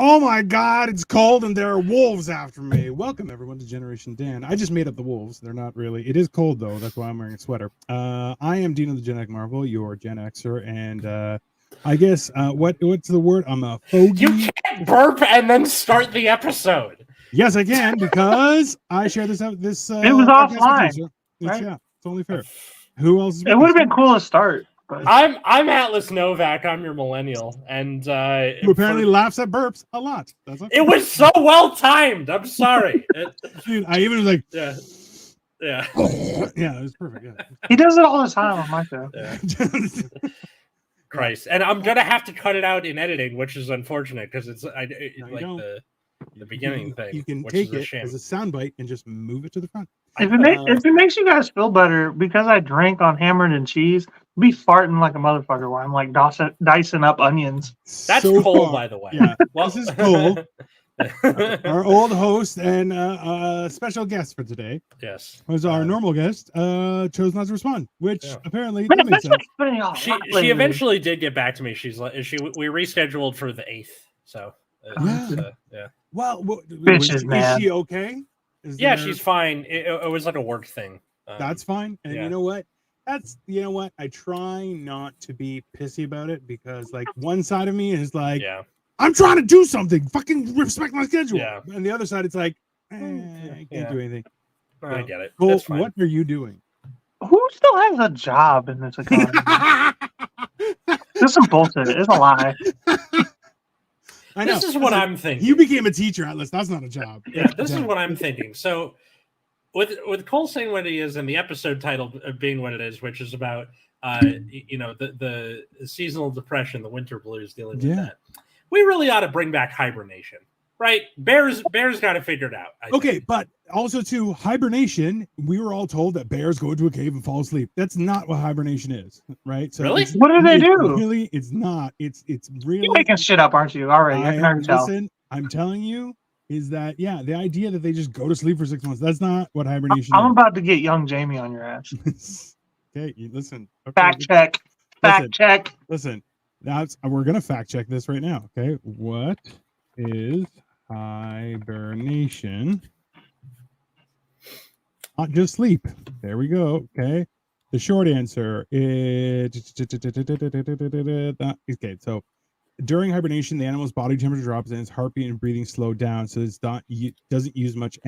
Oh my God, it's cold and there are wolves after me. Welcome everyone to Generation Dan. I just made up the wolves. They're not really. It is cold though. That's why I'm wearing a sweater. I am Dean of the Gen X Marvel, your Gen Xer, and I guess what's the word? I'm a fogey. You can't burp and then start the episode. Yes, I can because I share this out. This It was offline, right? Yeah, it's only fair. Who else? It would have been cool to start. But I'm Atlas Novak. I'm your millennial, and who apparently laughs at burps a lot. That's it was so well timed. I'm sorry, dude. I even was like, yeah. Yeah, it was perfect. Yeah. He does it all the time on my show. Yeah. Christ, and I'm gonna have to cut it out in editing, which is unfortunate because it's like the beginning thing. You can which take is a it shame. as a soundbite and just move it to the front. If it makes you guys feel better, because I drank on Hammered and Cheese, I'd be farting like a motherfucker while I'm like dicing up onions. That's so cool, far, by the way. Yeah, Well, this is cool. Our old host and special guest for today yes, was our normal guest. Chose not to respond, which apparently that makes sense. She eventually did get back to me. We rescheduled for the 8th. So yeah. Well, Bitches, is man. she okay? She's fine. It was like a work thing. That's fine. And you know what? I try not to be pissy about it because like one side of me is like, I'm trying to do something. Fucking respect my schedule. Yeah. And the other side, it's like, I can't do anything. I get it. Cole, That's fine. what are you doing? Who still has a job in this economy? This is some bullshit. It's a lie. I know. This is what I'm thinking. You became a teacher, Atlas. That's not a job. Yeah, this is what I'm thinking. So, with Cole saying what he is, and the episode title being what it is, which is about the seasonal depression, the winter blues, dealing with that. We really ought to bring back hibernation, right? Bears got to figure it out. I think. But also to hibernation, we were all told that bears go into a cave and fall asleep. That's not what hibernation is, right? So really? What do they do? Really, it's not. It's really. You're making shit up, aren't you? Already, I can already tell. Listen, I'm telling you, is that the idea that they just go to sleep for 6 months? That's not what hibernation I'm is. about to get young Jamie on your ass. Okay, listen. Okay, Fact check. Fact check. Listen, we're gonna fact check this right now. Okay, what is hibernation? Not just sleep. There we go. Okay, the short answer is okay. So during hibernation, the animal's body temperature drops and its heartbeat and breathing slow down, so doesn't use much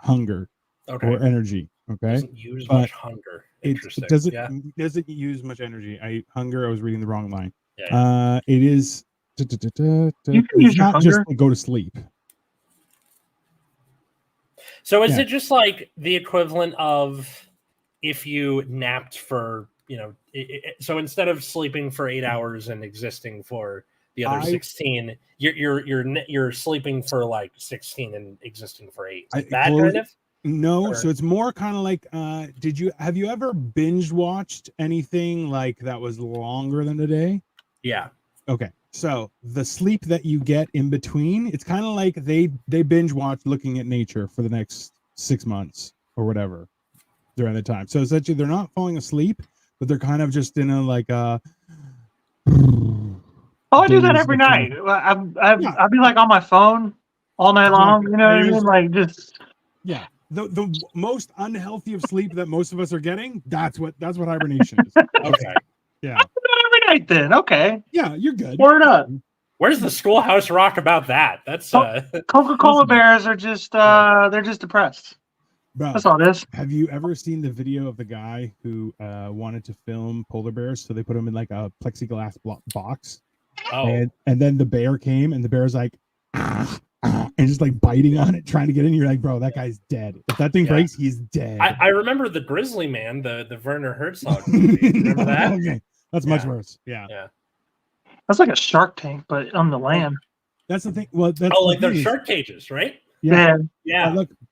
hunger or energy. Okay, doesn't use much hunger. It doesn't use much energy. I was reading the wrong line. Yeah. It is. You can It's not just to go to sleep. So is it just like the equivalent of if you napped for so instead of sleeping for 8 hours and existing for the other 16, you're sleeping for like 16 and existing for 8? Kind of? No, so it's more kind of like have you ever binge watched anything like that was longer than a day? Yeah. Okay. So the sleep that you get in between, it's kind of like they binge watch looking at nature for the next 6 months or whatever during the time. So essentially they're not falling asleep, but they're kind of just in a like I do that every night. I'd be like on my phone all night long. You know what I mean? Like just the most unhealthy of sleep that most of us are getting. That's what hibernation is. Okay. Yeah. I'll do that every night then. Okay. Yeah, you're good. Word up. Where's the Schoolhouse Rock about that? That's Coca-Cola bears are just they're just depressed. Bro, that's all it is. Have you ever seen the video of the guy who wanted to film polar bears? So they put him in like a plexiglass box. Oh. And then the bear came and the bear's like and just like biting on it, trying to get in. You're like, bro, that guy's dead. If that thing breaks, he's dead. I remember the Grizzly Man, the Werner Herzog movie. Remember that? Okay. That's much worse. Yeah. That's like a Shark Tank, but on the land. That's the thing. Well, that's like they're shark cages, right? Yeah.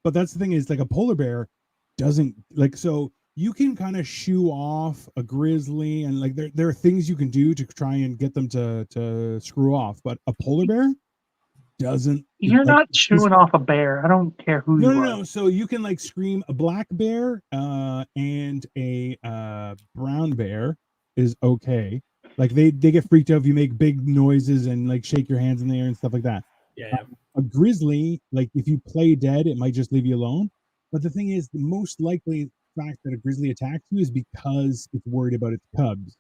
But that's the thing is like a polar bear doesn't like so you can kind of shoo off a grizzly and like there are things you can do to try and get them to screw off, but a polar bear doesn't. You're not chewing off a bear. I don't care who you are. No. So you can like scream a black bear and a brown bear is okay. Like they get freaked out if you make big noises and like shake your hands in the air and stuff like that. Yeah. A grizzly, like if you play dead, it might just leave you alone. But the thing is, the most likely fact that a grizzly attacks you is because it's worried about its cubs.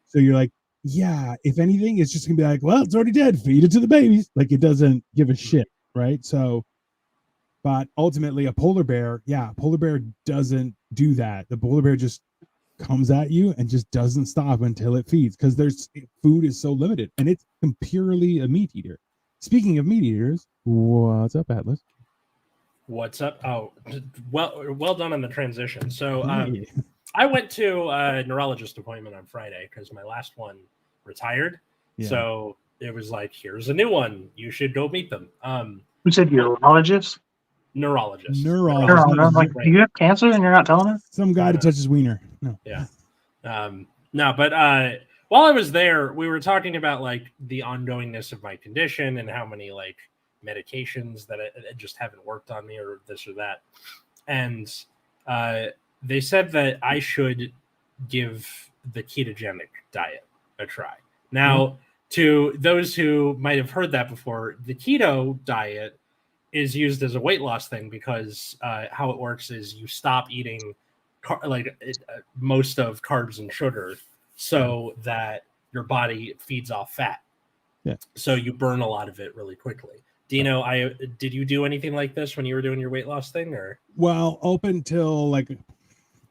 So you're like, yeah, if anything, it's just gonna be like, well, it's already dead. Feed it to the babies. Like it doesn't give a shit, right? So, but ultimately, a polar bear doesn't do that. The polar bear just comes at you and just doesn't stop until it feeds because there's food is so limited and it's purely a meat eater. Speaking of meat eaters, what's up, Atlas? What's up? Oh, well done on the transition. So I went to a neurologist appointment on Friday because my last one retired. Yeah. So it was like, here's a new one. You should go meet them. You said urologist? Neurologist. I'm like, do you have cancer and you're not telling us? Some guy that touches wiener. No. Yeah. No, but while I was there, we were talking about like the ongoingness of my condition and how many like medications that it just haven't worked on me or this or that. And they said that I should give the ketogenic diet a try. Now, to those who might have heard that before, the keto diet is used as a weight loss thing because how it works is you stop eating most of carbs and sugar so that your body feeds off fat. Yeah. So you burn a lot of it really quickly. Dino, did you do anything like this when you were doing your weight loss thing, or? Well, up until like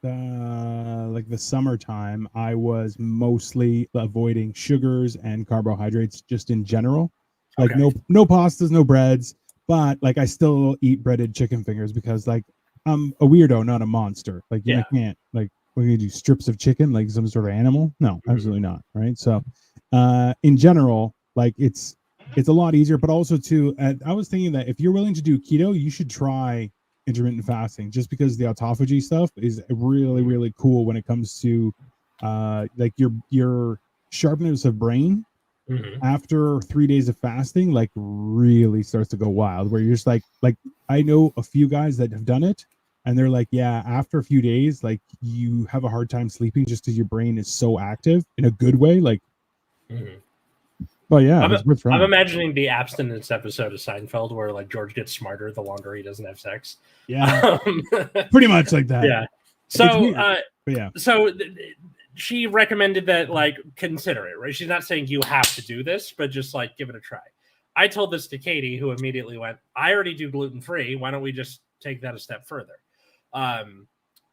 the summertime, I was mostly avoiding sugars and carbohydrates just in general. Like no pastas, no breads, but like I still eat breaded chicken fingers because like I'm a weirdo, not a monster. Like you can't like we're gonna do strips of chicken like some sort of animal. No, absolutely not. Right. So in general, like it's a lot easier, but also too, I was thinking that if you're willing to do keto, you should try intermittent fasting just because the autophagy stuff is really, really cool when it comes to like your sharpness of brain after 3 days of fasting, like really starts to go wild where you're just like I know a few guys that have done it and they're like, yeah, after a few days, like you have a hard time sleeping just because your brain is so active in a good way. Like, but yeah, I'm imagining the abstinence episode of Seinfeld where like George gets smarter the longer he doesn't have sex. Yeah, pretty much like that. Yeah. So, she recommended that like consider it. Right? She's not saying you have to do this, but just like give it a try. I told this to Katie, who immediately went, "I already do gluten free. Why don't we just take that a step further?"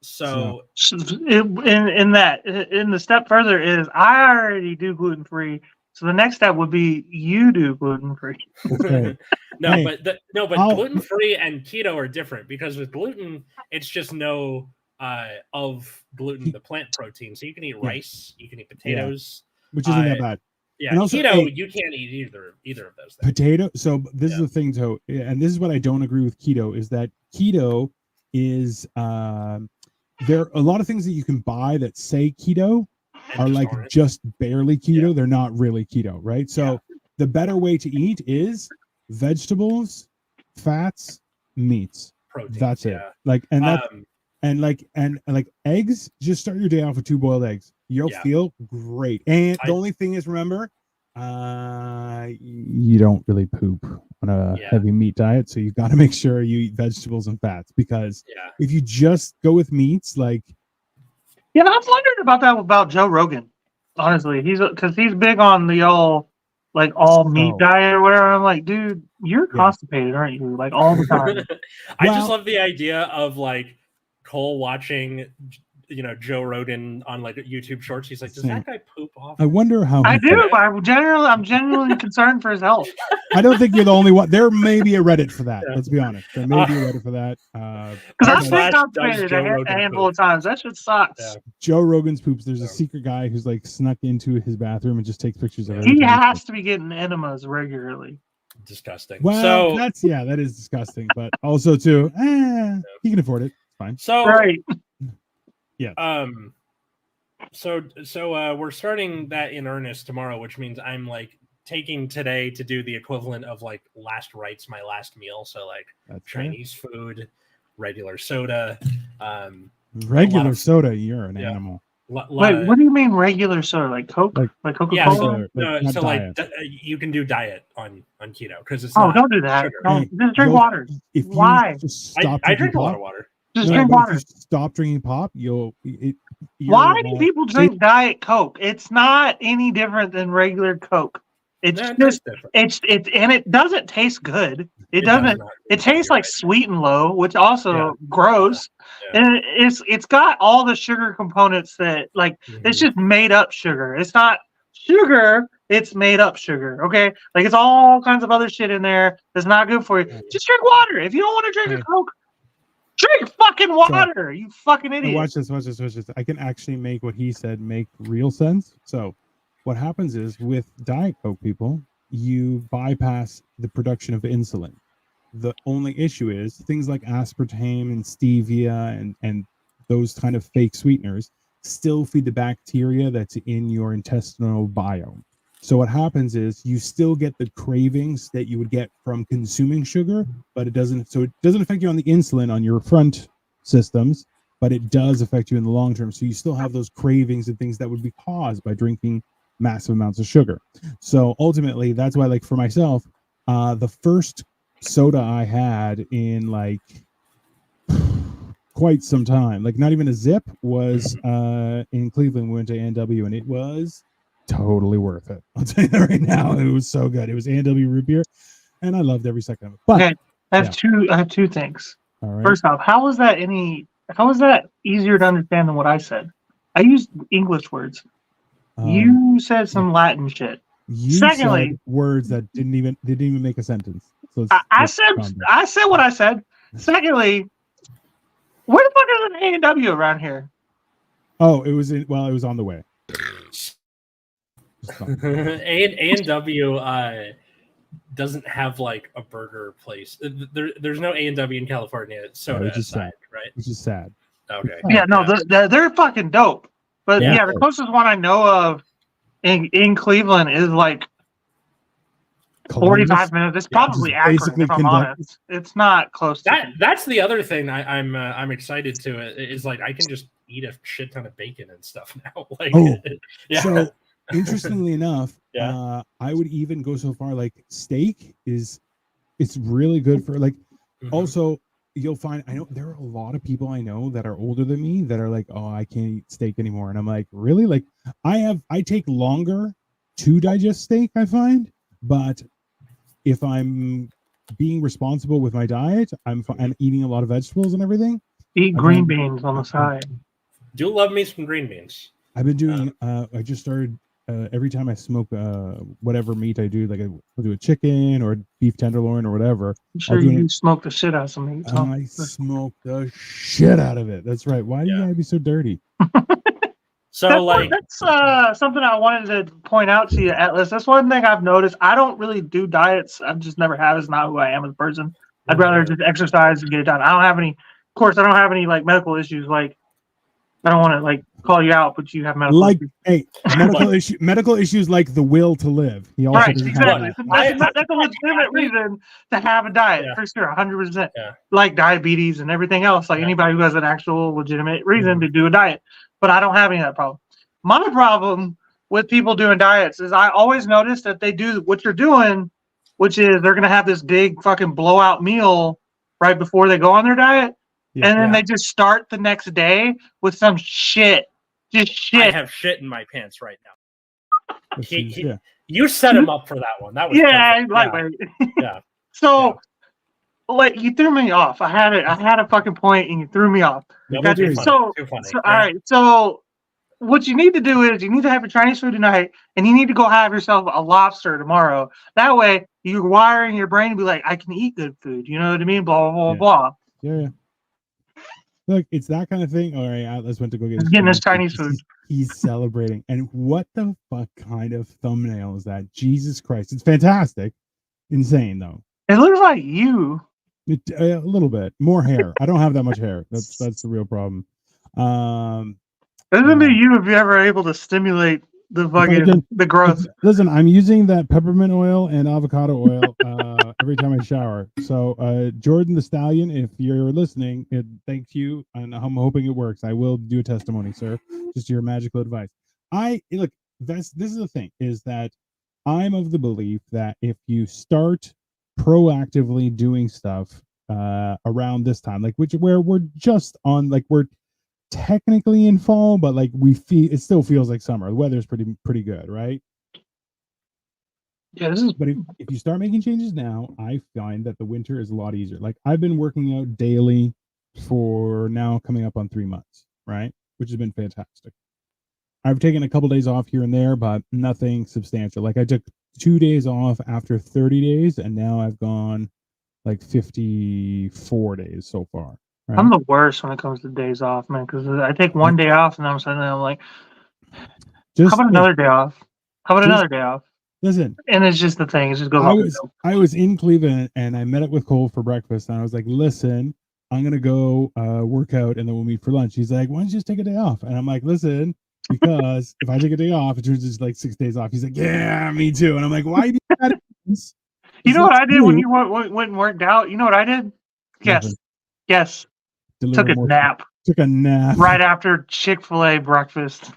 So in the step further is I already do gluten free. So the next step would be you do gluten free. Okay. But gluten free and keto are different because with gluten, it's just no of gluten, the plant protein. So you can eat rice, you can eat potatoes, which isn't that bad. Yeah, and also, keto, you can't eat either of those things. Potato. So this is the thing, too, and this is what I don't agree with keto is that keto is there are a lot of things that you can buy that say keto are like just barely keto. They're not really keto, right? So the better way to eat is vegetables, fats, meats. Proteins, that's it. Like and like eggs. Just start your day off with 2 boiled eggs. You'll feel great. And the only thing is, remember, you don't really poop on a heavy meat diet, so you've got to make sure you eat vegetables and fats because if you just go with meats, like. Yeah, I was wondering about that about Joe Rogan. Honestly, he's big on the all meat diet or whatever. I'm like, dude, you're constipated, aren't you? Like all the time. I just love the idea of like Cole watching, Joe Rogan on like YouTube Shorts. He's like, does that guy poop off? I wonder how. I do. I'm genuinely concerned for his health. I don't think you're the only one. There may be a Reddit for that. Let's be honest. There may be a Reddit for that. Because I've been constipated a handful of times. That shit sucks. Yeah. Joe Rogan's poops. There's a secret guy who's like snuck into his bathroom and just takes pictures of it. He has to be getting enemas regularly. Disgusting. Well, that is disgusting. But also too, he can afford it. It's fine. So right. Yeah. So we're starting that in earnest tomorrow, which means I'm like taking today to do the equivalent of like last rites, my last meal. So like Chinese food, regular soda, regular soda. You're an animal. Wait, what do you mean regular soda? Like Coke? Like Coca-Cola? Yeah, Diet. you can do diet on keto because it's don't do that. sugar. Don't, just drink water. If Why? you just stop I drink pop, a lot of water. Just drink water. If you stop drinking pop, Why do people drink Diet Coke? It's not any different than regular Coke. It's just it's and it doesn't taste good. It doesn't. It tastes like Sweet and Low, which also gross. Yeah. And it's got all the sugar components that it's just made up sugar. It's not sugar. It's made up sugar. Okay, like it's all kinds of other shit in there that's not good for you. Just drink water. If you don't want to drink a Coke, drink fucking water. You fucking idiot. Watch this. I can actually make what he said make real sense. So what happens is with Diet Coke people, you bypass the production of insulin. The only issue is things like aspartame and stevia and those kind of fake sweeteners still feed the bacteria that's in your intestinal biome. So what happens is you still get the cravings that you would get from consuming sugar, but it doesn't affect you on the insulin on your front systems, but it does affect you in the long term. So you still have those cravings and things that would be caused by drinking massive amounts of sugar. So ultimately, that's why, like for myself, the first soda I had in like quite some time, like not even a zip, was in Cleveland. We went to A&W, and it was totally worth it. I'll tell you that right now. It was so good. It was A&W root beer, and I loved every second of it. But okay, I have two things. All right. First off, how is that easier to understand than what I said? I used English words. You said some Latin shit. Secondly, said words that didn't even make a sentence. So I said what I said. Secondly, where the fuck is an A&W around here? Oh, it was on the way. A&W doesn't have like a burger place. There's no A&W in California. Soda aside, right? Which is sad. Okay. Yeah, no, they're fucking dope. But the closest one I know of in Cleveland is like 45 minutes. It's probably Akron, if I'm honest. It's not close to that. That's the other thing I'm excited to it is like I can just eat a shit ton of bacon and stuff now. Like, So interestingly enough, I would even go so far like steak it's really good for like. Also, you'll find there are a lot of people I know that are older than me that are like, oh, I can't eat steak anymore, and I'm like, really? Like, I take longer to digest steak, I find, but if I'm being responsible with my diet, I'm eating a lot of vegetables and everything. Eat green beans on the side. Do love me some green beans. I've been doing. I just started. Every time I smoke whatever meat I do, like I'll do a chicken or beef tenderloin or whatever. I'm sure you smoke the shit out of some meat. I smoke the shit out of it. That's right. Why do you gotta be so dirty? So that's something I wanted to point out to you, Atlas. That's one thing I've noticed. I don't really do diets. I've just never have. It's not who I am as a person. I'd rather just exercise and get it done. I don't have any. Of course, I don't have any like medical issues. Like I don't want to like call you out, but you have medical issues. Hey, medical issues like the will to live. He also right, exactly. That's a legitimate reason to have a diet for sure, 100%. Like diabetes and everything else. Like anybody who has an actual legitimate reason to do a diet. But I don't have any of that problem. My problem with people doing diets is I always notice that they do what you're doing, which is they're going to have this big fucking blowout meal right before they go on their diet. Yeah, and then they just start the next day with some shit. Just shit. I have shit in my pants right now. You set him up for that one. That was lightweight. Yeah. So like you threw me off. I had a fucking point and you threw me off. Too funny. So all right. So what you need to do is you need to have your Chinese food tonight and you need to go have yourself a lobster tomorrow. That way you're wiring your brain to be like, I can eat good food. You know what I mean? Blah, blah, blah, blah. Yeah. Look, it's that kind of thing. All right, Atlas went to go get getting his Chinese food. He's celebrating. And what the fuck kind of thumbnail is that? Jesus Christ. It's fantastic. Insane, though. It looks like you. A little bit. More hair. I don't have that much hair. That's the real problem. It's going to be you if you're ever able to stimulate the fucking the growth. Listen, I'm using that peppermint oil and avocado oil every time I shower. So, Jordan the Stallion, if you're listening, thank you, and I'm hoping it works. I will do a testimony, sir. Just your magical advice. Look. This is the thing, is that I'm of the belief that if you start proactively doing stuff around this time, like where we're just on, like we're technically in fall, but like it still feels like summer. The weather's pretty good, right? Yeah, but if you start making changes now, I find that the winter is a lot easier. Like I've been working out daily for now coming up on 3 months, right? Which has been fantastic. I've taken a couple days off here and there, but nothing substantial. Like I took 2 days off after 30 days, and now I've gone like 54 days so far. Right? I'm the worst when it comes to days off, man, because I take one day off and I'm suddenly I'm like, how about another day off? How about another day off? Listen, and it's just the thing. It just goes. I was in Cleveland and I met up with Cole for breakfast, and I was like, listen, I'm gonna go work out, and then we'll meet for lunch. He's like, why don't you just take a day off? And I'm like, listen. Because if I take a day off, it turns into like 6 days off. He's like, yeah, me too. And I'm like, why do that? You know what I did when you went and worked out? You know what I did? Yes. Took a nap. Took a nap right after Chick-fil-A breakfast.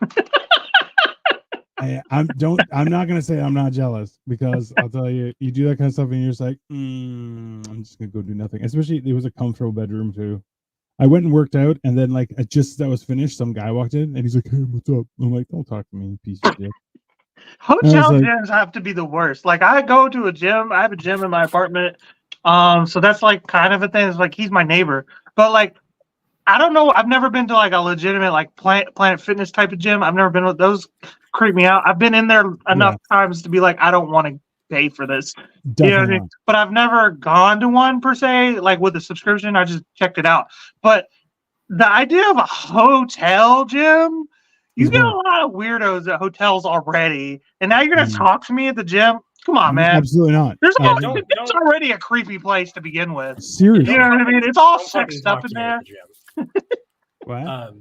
I'm not gonna say I'm not jealous, because I'll tell you, you do that kind of stuff and you're just like, I'm just gonna go do nothing. Especially it was a comfortable bedroom too. I went and worked out, and then like just as that was finished, some guy walked in and he's like, hey, what's up? I'm like, don't talk to me, you piece of shit. Hotel gyms have to be the worst. Like I go to a gym, I have a gym in my apartment. So that's like kind of a thing. It's like he's my neighbor. But like I don't know, I've never been to like a legitimate like Planet Fitness type of gym. I've never been with those, creep me out. I've been in there enough times to be like, I don't want to pay for this. Definitely. You know what I mean? But I've never gone to one per se, like with a subscription. I just checked it out. But the idea of a hotel gym, you get a lot of weirdos at hotels already, and now you're gonna talk to me at the gym? Come on, man. Absolutely not. There's already a creepy place to begin with. Seriously. You know what I mean? It's all sexed up in there. What?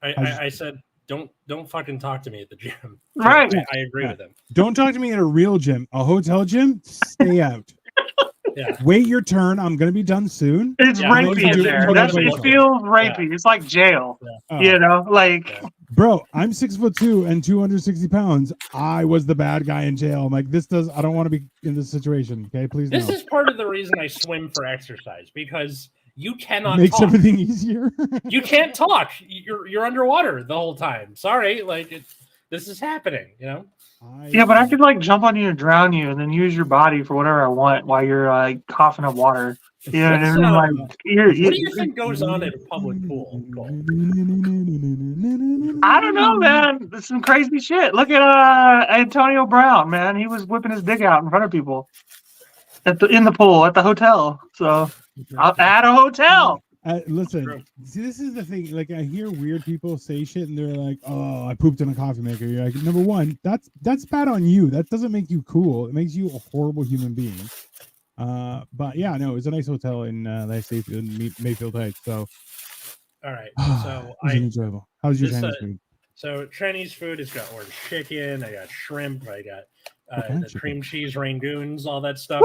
I said don't fucking talk to me at the gym. Right. I agree with him. Don't talk to me at a real gym. A hotel gym, stay out. Yeah. Wait your turn. I'm gonna be done soon. It's rapey in there. It feels rapey. It's like jail. You know, like bro, I'm 6'2" and 260 pounds. I was the bad guy in jail. I'm like, I don't want to be in this situation. Okay, please. This is part of the reason I swim for exercise, because you cannot makes talk. Everything easier. You can't talk. You're underwater the whole time. Sorry, like this is happening, you know? Yeah, but I could like jump on you and drown you, and then use your body for whatever I want while you're like coughing up water. You know what I mean? Like, what do you think goes on at a public pool, Cole? I don't know, man. There's some crazy shit. Look at Antonio Brown, man. He was whipping his dick out in front of people in the pool at the hotel. So at a hotel. Listen, see, this is the thing. Like, I hear weird people say shit, and they're like, "Oh, I pooped in a coffee maker." You're like, number one, that's bad on you. That doesn't make you cool. It makes you a horrible human being. But yeah, no, it was a nice hotel in Mayfield Heights. So, all right. So it was enjoyable. How was your Chinese food? So Chinese food has got orange chicken. I got shrimp. I got the cream cheese rangoons, all that stuff,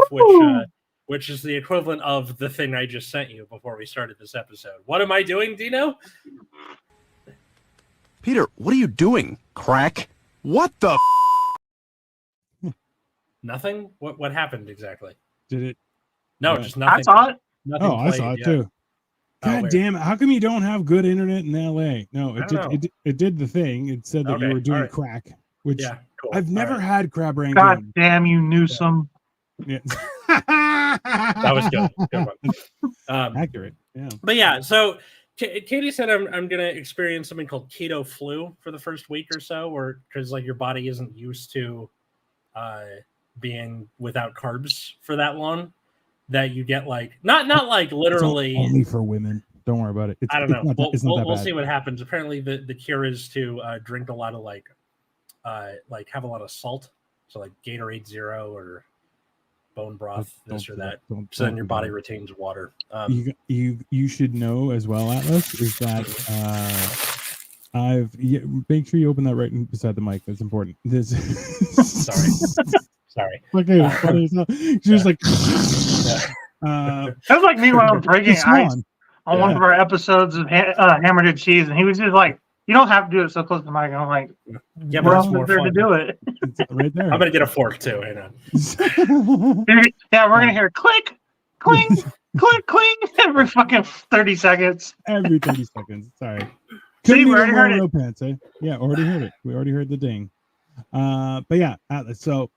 which is the equivalent of the thing I just sent you before we started this episode. What am I doing, Dino? Peter, what are you doing? Crack? What the Nothing? What happened exactly? Did it? No, just nothing. I saw it. Nothing I saw it too. God damn it. How come you don't have good internet in LA? No, it did the thing. It said that you were doing crack, which cool. I've never had crab rangoon. God damn you, Newsom. Yeah. That was good. Good one. Accurate. Yeah. But yeah, so Katie said I'm going to experience something called keto flu for the first week or so, or because like your body isn't used to being without carbs for that long, that you get like not like literally it's only for women. Don't worry about it. I don't know. We'll see what happens. Apparently, the cure is to drink a lot of like have a lot of salt, so like Gatorade Zero or bone broth, this or that. So then your body retains water. You should know as well, Atlas, is that make sure you open that right beside the mic. That's important. Sorry. Sorry. Okay, funny as hell. She was like, That was like me when I was breaking the ice swan. on one of our episodes of Hammered and Cheese, and he was just like, "You don't have to do it so close to the mic." And I'm like, Yeah, but "Where it's else is more there to fun. do it?" It's right there. I'm gonna get a fork too. Hang on. Yeah, we're gonna hear click, cling, click, cling every fucking 30 seconds. Every 30 seconds. Sorry. See, Couldn't we be already more heard it. no pants, eh? Yeah, already heard it. We already heard the ding. But yeah, Atlas. So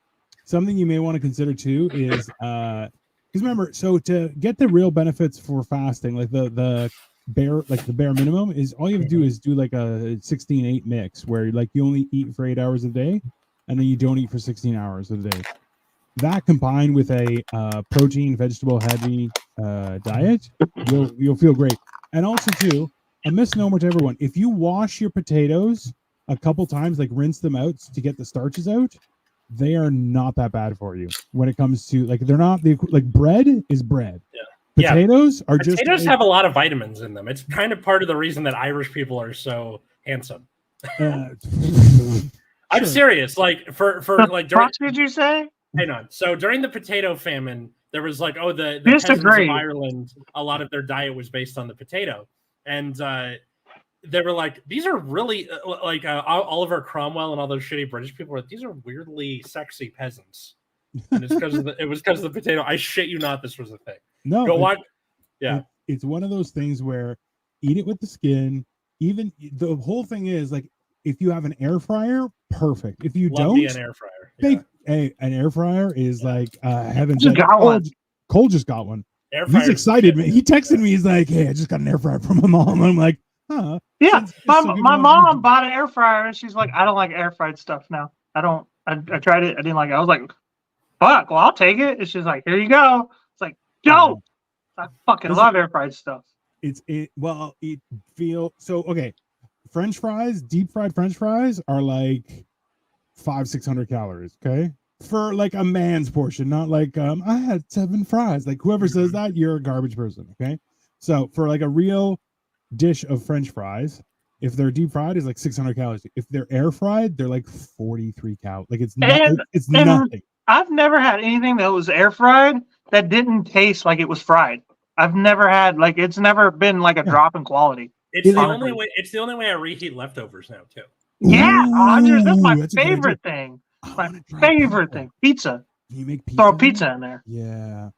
something you may want to consider too is because remember, so to get the real benefits for fasting, like the bare minimum is all you have to do is do like a 16-8 mix where like you only eat for 8 hours a day and then you don't eat for 16 hours a day. That combined with a protein, vegetable heavy diet, you'll feel great. And also too, a misnomer to everyone: if you wash your potatoes a couple times, like rinse them out to get the starches out, they are not that bad for you. When it comes to like, they're not like bread is bread. Yeah. Potatoes are Potatoes just have a lot of vitamins in them. It's kind of part of the reason that Irish people are so handsome. I'm sure. serious. Like for like during, What did you say? hang on. So during the potato famine, there was like, oh, the peasants Disagree. of Ireland, a lot of their diet was based on the potato, and they were like, these are really like Oliver Cromwell and all those shitty British people were like, these are weirdly sexy peasants, and it's because of it was because of the potato. I shit you not, this was a thing. No, Go watch. Yeah, it's one of those things where eat it with the skin. Even the whole thing is like, if you have an air fryer, perfect. If you love don't, an air fryer. bake. Hey, an air fryer is like heaven. Just got one. Cole just got one. Air He's excited, man. He texted me. He's like, "Hey, I just got an air fryer from my mom." I'm like, "Huh." Yeah, my So give my me mom one. bought an air fryer, and she's like, "I don't like air fried stuff now. I don't. I tried it. I didn't like it." I was like, "Fuck, well, I'll take it." And she's like, "Here you go." It's like, "Yo, I fucking love air fried stuff." It feel so okay. French fries, deep fried French fries are like 500-600 calories. Okay, for like a man's portion, not like I had 7 fries. Like whoever says that, you're a garbage person. Okay, so for like a real dish of French fries, if they're deep fried, is like 600 calories. If they're air fried, they're like 43 calories. Like it's not. It's nothing. I've never had anything that was air fried that didn't taste like it was fried. I've never had like it's never been like a drop in quality. It's the only way. It's the only way I reheat leftovers now too. Yeah, Rogers, that's my that's a good favorite idea. thing. My favorite thing. Pizza. Can you make pizza? Throw a pizza in there. Yeah.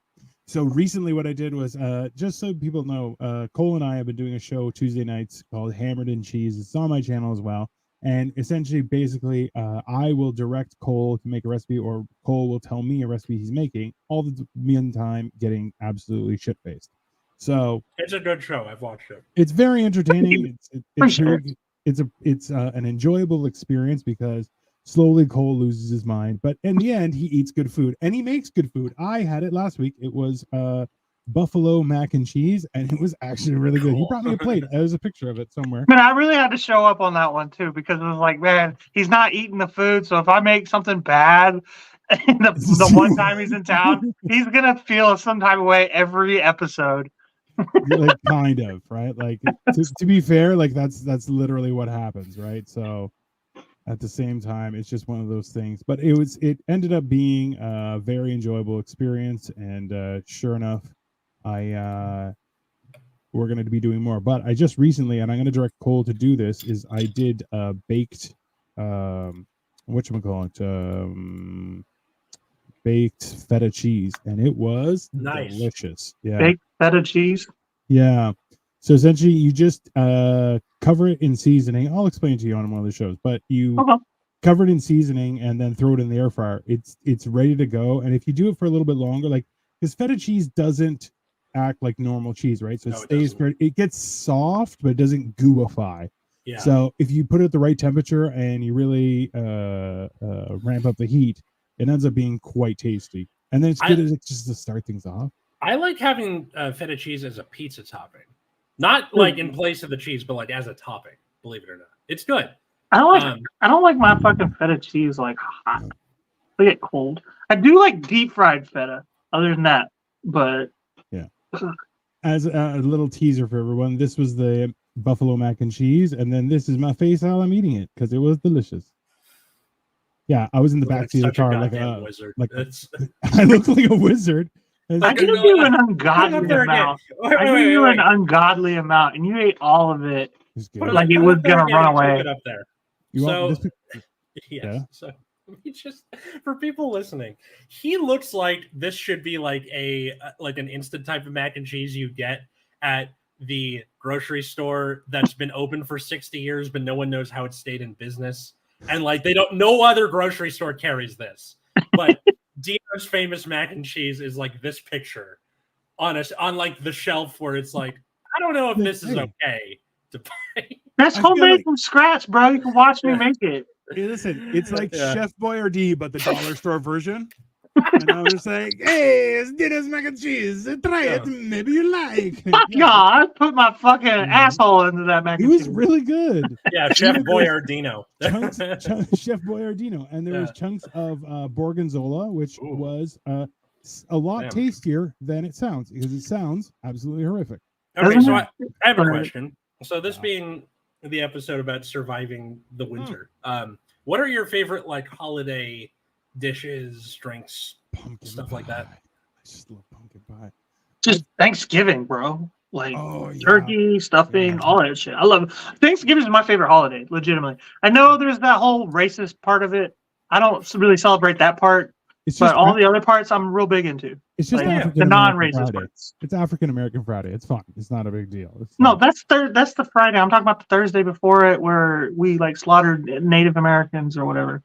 So recently what I did was just so people know, Cole and I have been doing a show Tuesday nights called Hammered and Cheese. It's on my channel as well. And essentially, basically, I will direct Cole to make a recipe, or Cole will tell me a recipe he's making, all the meantime getting absolutely shit-faced. So it's a good show. I've watched it. It's very entertaining. It's sure. An enjoyable experience because slowly Cole loses his mind, but in the end, he eats good food and he makes good food. I had it last week. It was buffalo mac and cheese, and it was actually really good. He brought me a plate. There's a picture of it somewhere. Man, I really had to show up on that one too because it was like, man, he's not eating the food. So if I make something bad, the one time he's in town, he's gonna feel some type of way every episode. Like kind of right. Like to be fair, like that's literally what happens, right? So at the same time, it's just one of those things. But it ended up being a very enjoyable experience, and sure enough, we're going to be doing more. But I just recently, and I'm going to direct Cole to do this, is I did baked whatchamacallit, baked feta cheese, and it was delicious. Yeah, baked feta cheese. Yeah. So essentially, you just cover it in seasoning. I'll explain to you on one of the shows, but you cover it in seasoning and then throw it in the air fryer. It's ready to go. And if you do it for a little bit longer, like because feta cheese doesn't act like normal cheese, right? So it gets soft, but it doesn't gooify. Yeah. So if you put it at the right temperature and you really ramp up the heat, it ends up being quite tasty. And then it's good just to start things off. I like having feta cheese as a pizza topping. Not like in place of the cheese, but like as a topping. Believe it or not, it's good. I don't like my fucking feta cheese like hot. I get cold. I do like deep fried feta. Other than that, but yeah. As a little teaser for everyone, this was the buffalo mac and cheese, and then this is my face while I'm eating it because it was delicious. Yeah, I was in the Look, back that's seat of the such a car like goddamn a wizard. like- It's I look like a wizard. And I Like, give no, you an put it up ungodly there again. amount. Wait, I give wait, you wait. an ungodly amount, and you ate all of it. it's Put good. Like it put was up there gonna again run and keep away. it up there. You So want this? yes. Yeah. So let me just for people listening, he looks like this should be like an instant type of mac and cheese you get at the grocery store that's been open for 60 years, but no one knows how it stayed in business. And like no other grocery store carries this. But Dino's famous mac and cheese is like this picture on like the shelf where it's like, I don't know if this is okay to buy. That's I feel homemade like- from scratch, bro. You can watch me make it. Hey, listen, it's like Yeah. Chef Boyardee, but the dollar store version. And I was like, "Hey, it's Dino's mac and cheese. Try it. Maybe you like." Fuck Yeah. y'all! I put my fucking Mhm. asshole into that mac It and was cheese. really good. Yeah, Chef Even with Boyardino. Chef Boyardino, and there was chunks of Gorgonzola, which Ooh. was a lot Damn. tastier than it sounds, because it sounds absolutely horrific. Okay, so I Doesn't have a Sorry. question. So this Yeah. being the episode about surviving the winter, what are your favorite like holiday dishes, drinks? Pumpkin Stuff like that. pie. I just love pumpkin pie. Just Thanksgiving, bro. Like Oh yeah. turkey, stuffing, Yeah. all that shit. I love it. Thanksgiving is my favorite holiday, legitimately. I know there's that whole racist part of it. I don't really celebrate that part, It's but just all the other parts I'm real big into. it's just Like, African the American non-racist Friday. parts. It's African American Friday. It's fine. It's not a big deal. It's No, fine. that's the Friday. I'm talking about the Thursday before it, where we like slaughtered Native Americans or whatever.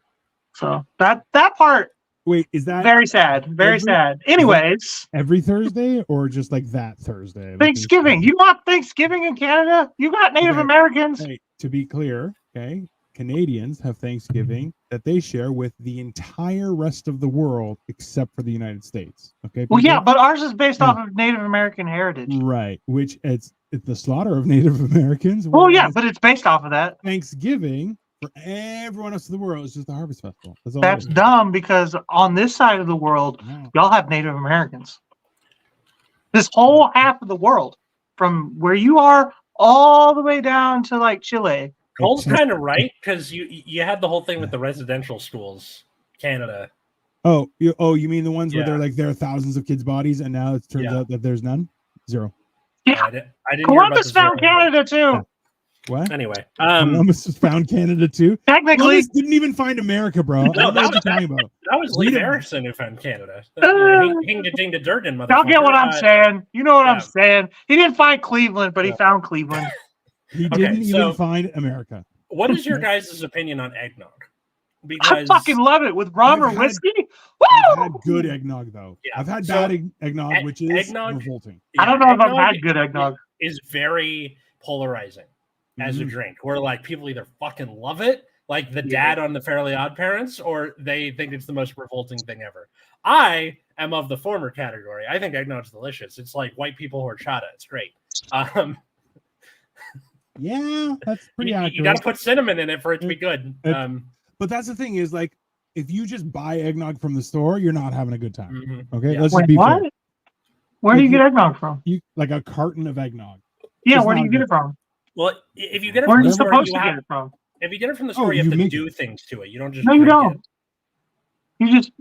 So that part Wait, is that very sad, very every- sad. Anyways, every Thursday or just like that Thursday? Like, Thanksgiving. You want Thanksgiving in Canada? You got Native Okay. Americans. Hey, to be clear, okay, Canadians have Thanksgiving that they share with the entire rest of the world except for the United States. Okay. Well, yeah, people? but ours is based Yeah. off of Native American heritage. Right, which it's the slaughter of Native Americans. Well, yeah, whereas but it's based off of that. Thanksgiving for everyone else in the world is just the harvest festival. That's all. That's it is. dumb because on this side of the world, Wow. y'all have Native Americans. This whole half of the world, from where you are all the way down to like Chile. Cole's kind of right because you had the whole thing with the residential schools, Canada. Oh, you mean the ones where Yeah. they're like there are thousands of kids' bodies, and now it turns Yeah. out that there's none, zero. Yeah, I didn't hear about Columbus the found zero. Canada too. What? Anyway, Columbus has found Canada too. Technically, Columbus didn't even find America, bro. I don't know that what you're talking about. that was Lee We didn't- Harrison who found Canada. Uh, Ding to Durden, motherfucker. y'all get what I'm saying. You know what yeah. I'm saying. He didn't find Cleveland, but he Yeah. found Cleveland. He Okay, didn't so- even find America. What is your guys' opinion on eggnog? I Because fucking love it with rum I've or had- whiskey. I've Woo! had good eggnog though. Yeah, I've had so, bad eggnog, which is eggnog- revolting. I don't know if I've eggnog had good eggnog. is very polarizing as a Mhm. drink, where like people either fucking love it, like the dad on the Fairly Odd Parents, or they think it's the most revolting thing ever. I am of the former category. I think eggnog's delicious. It's like white people horchata. It's great. Yeah, that's pretty You accurate. got to put cinnamon in it for it to be good. It- But that's the thing is like, if you just buy eggnog from the store, you're not having a good time. Mhm. Okay, Yeah. let's Wait, just be what? fair. Where do you Like get eggnog from? You like a carton of eggnog. Yeah, It's where do not you get good. it from? Well, if you get it Where are from you the store, supposed you to have, get it from? if you get it from the Oh, store, you you have to make do things to it. You don't just No, you drink don't. You just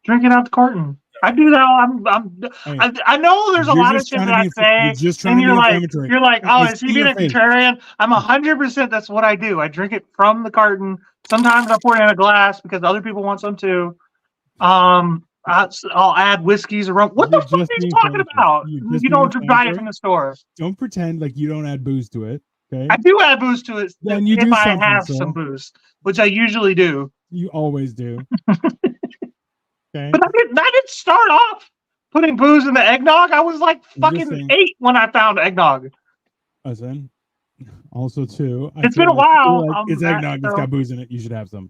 drink it out the carton. I do that. Hey, I know there's a you're lot of just shit trying that to I be- say, You're just trying and to you're be like, inflammatory. oh, It's is he in being your a face. contrarian? I'm 100%. That's what I do. I drink it from the carton. Sometimes I pour it in a glass because other people want some too. I'll add whiskeys or rum. What the You're fuck are just you being talking inflammatory. about? You're You just being don't buy it inflammatory. from the store. Don't pretend like you don't add booze to it. Okay, I do add booze to it Then you if do I something, have so. some booze, which I usually do. you always do. Okay, But I didn't start off putting booze in the eggnog. I was like I'm just fucking saying. 8 when I found eggnog. listen. Also, too. I It's feel been a like- I feel while, like it's that- eggnog that's so- got booze in it. You should have some.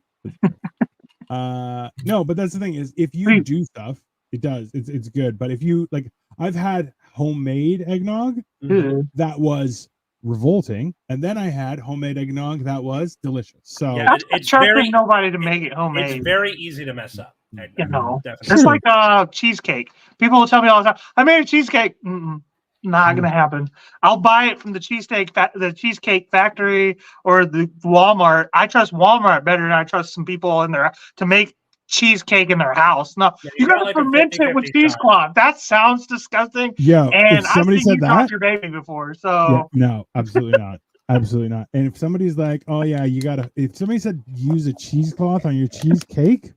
No, but that's the thing is, if you do stuff, it does. It's good. But if you like, I've had homemade eggnog Dude. that was revolting, and then I had homemade eggnog that was delicious. So Yeah. I'm not It's trusting very- nobody to make it homemade. It's very easy to mess up. You know, Definitely. it's like cheesecake. People will tell me all the time, "I made a cheesecake." Mm-mm. Not gonna happen. I'll buy it from the Cheesecake Factory or the Walmart. I trust Walmart better than I trust some people in there to make cheesecake in their house. No, Yeah, you got gotta like a ferment it with 50-50 cheesecloth. That sounds disgusting. Yeah, And if somebody I've said seen you that, talk your baby before, so yeah, no, absolutely not. Absolutely not. And if somebody's like, oh yeah, you gotta, if somebody said use a cheesecloth on your cheesecake,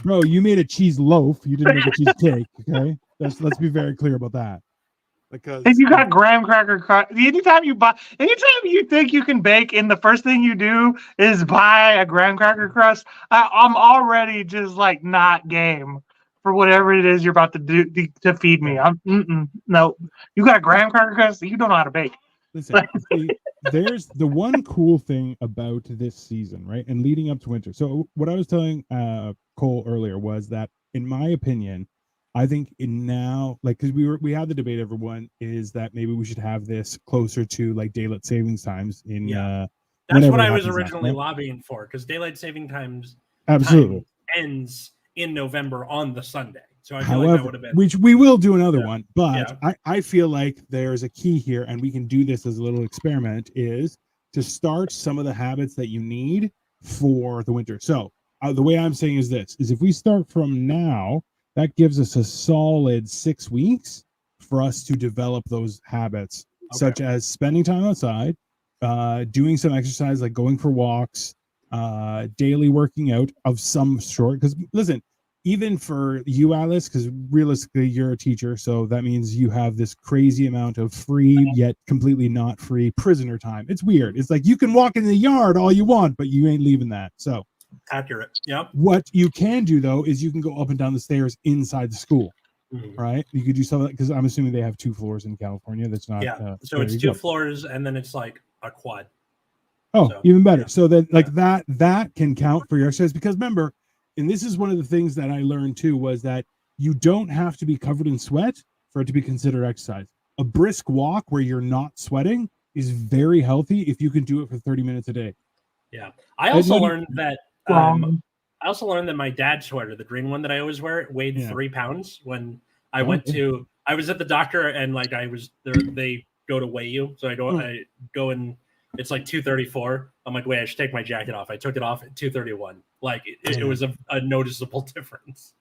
bro, you made a cheese loaf. You didn't make a cheesecake. Okay, let's be very clear about that. Because if you got graham cracker crust, anytime you think you can bake, and the first thing you do is buy a graham cracker crust, I'm already just like not game for whatever it is you're about to do to feed me. No, you got graham cracker crust, you don't know how to bake. listen, see, there's the one cool thing about this season, right? And leading up to winter. So what I was telling Cole earlier was that, in my opinion, I think in now, like, because we had the debate, everyone, is that maybe we should have this closer to like daylight savings times in that's what I was happens originally right? lobbying for, because daylight saving times Absolutely time ends in November on the Sunday. So I feel However, like that would have been which we will do another one, but Yeah. I feel like there's a key here, and we can do this as a little experiment, is to start some of the habits that you need for the winter. So the way I'm saying is this, is if we start from now, that gives us a solid 6 weeks for us to develop those habits, such as spending time outside, doing some exercise, like going for walks, daily working out of some sort. Because listen, even for you, Alice, because realistically you're a teacher, so that means you have this crazy amount of free yet completely not free prisoner time. It's weird. It's like you can walk in the yard all you want, but you ain't leaving that. So accurate. Yep. what you can do though is you can go up and down the stairs inside the school. Mhm. Right? You could do something, because I'm assuming they have 2 floors in California. That's not So it's 2 floors, and then it's like a quad. Oh, So, even better. So that that can count for your exercise, because remember, and this is one of the things that I learned too, was that you don't have to be covered in sweat for it to be considered exercise. A brisk walk where you're not sweating is very healthy if you can do it for 30 minutes a day. Yeah. I also learned that my dad's sweater, the green one that I always wear, weighed 3 pounds when I went to, I was at the doctor, and like I was there, they go to weigh you. So I go and it's like 234. I'm like, wait, I should take my jacket off. I took it off at 231. Like it was a noticeable difference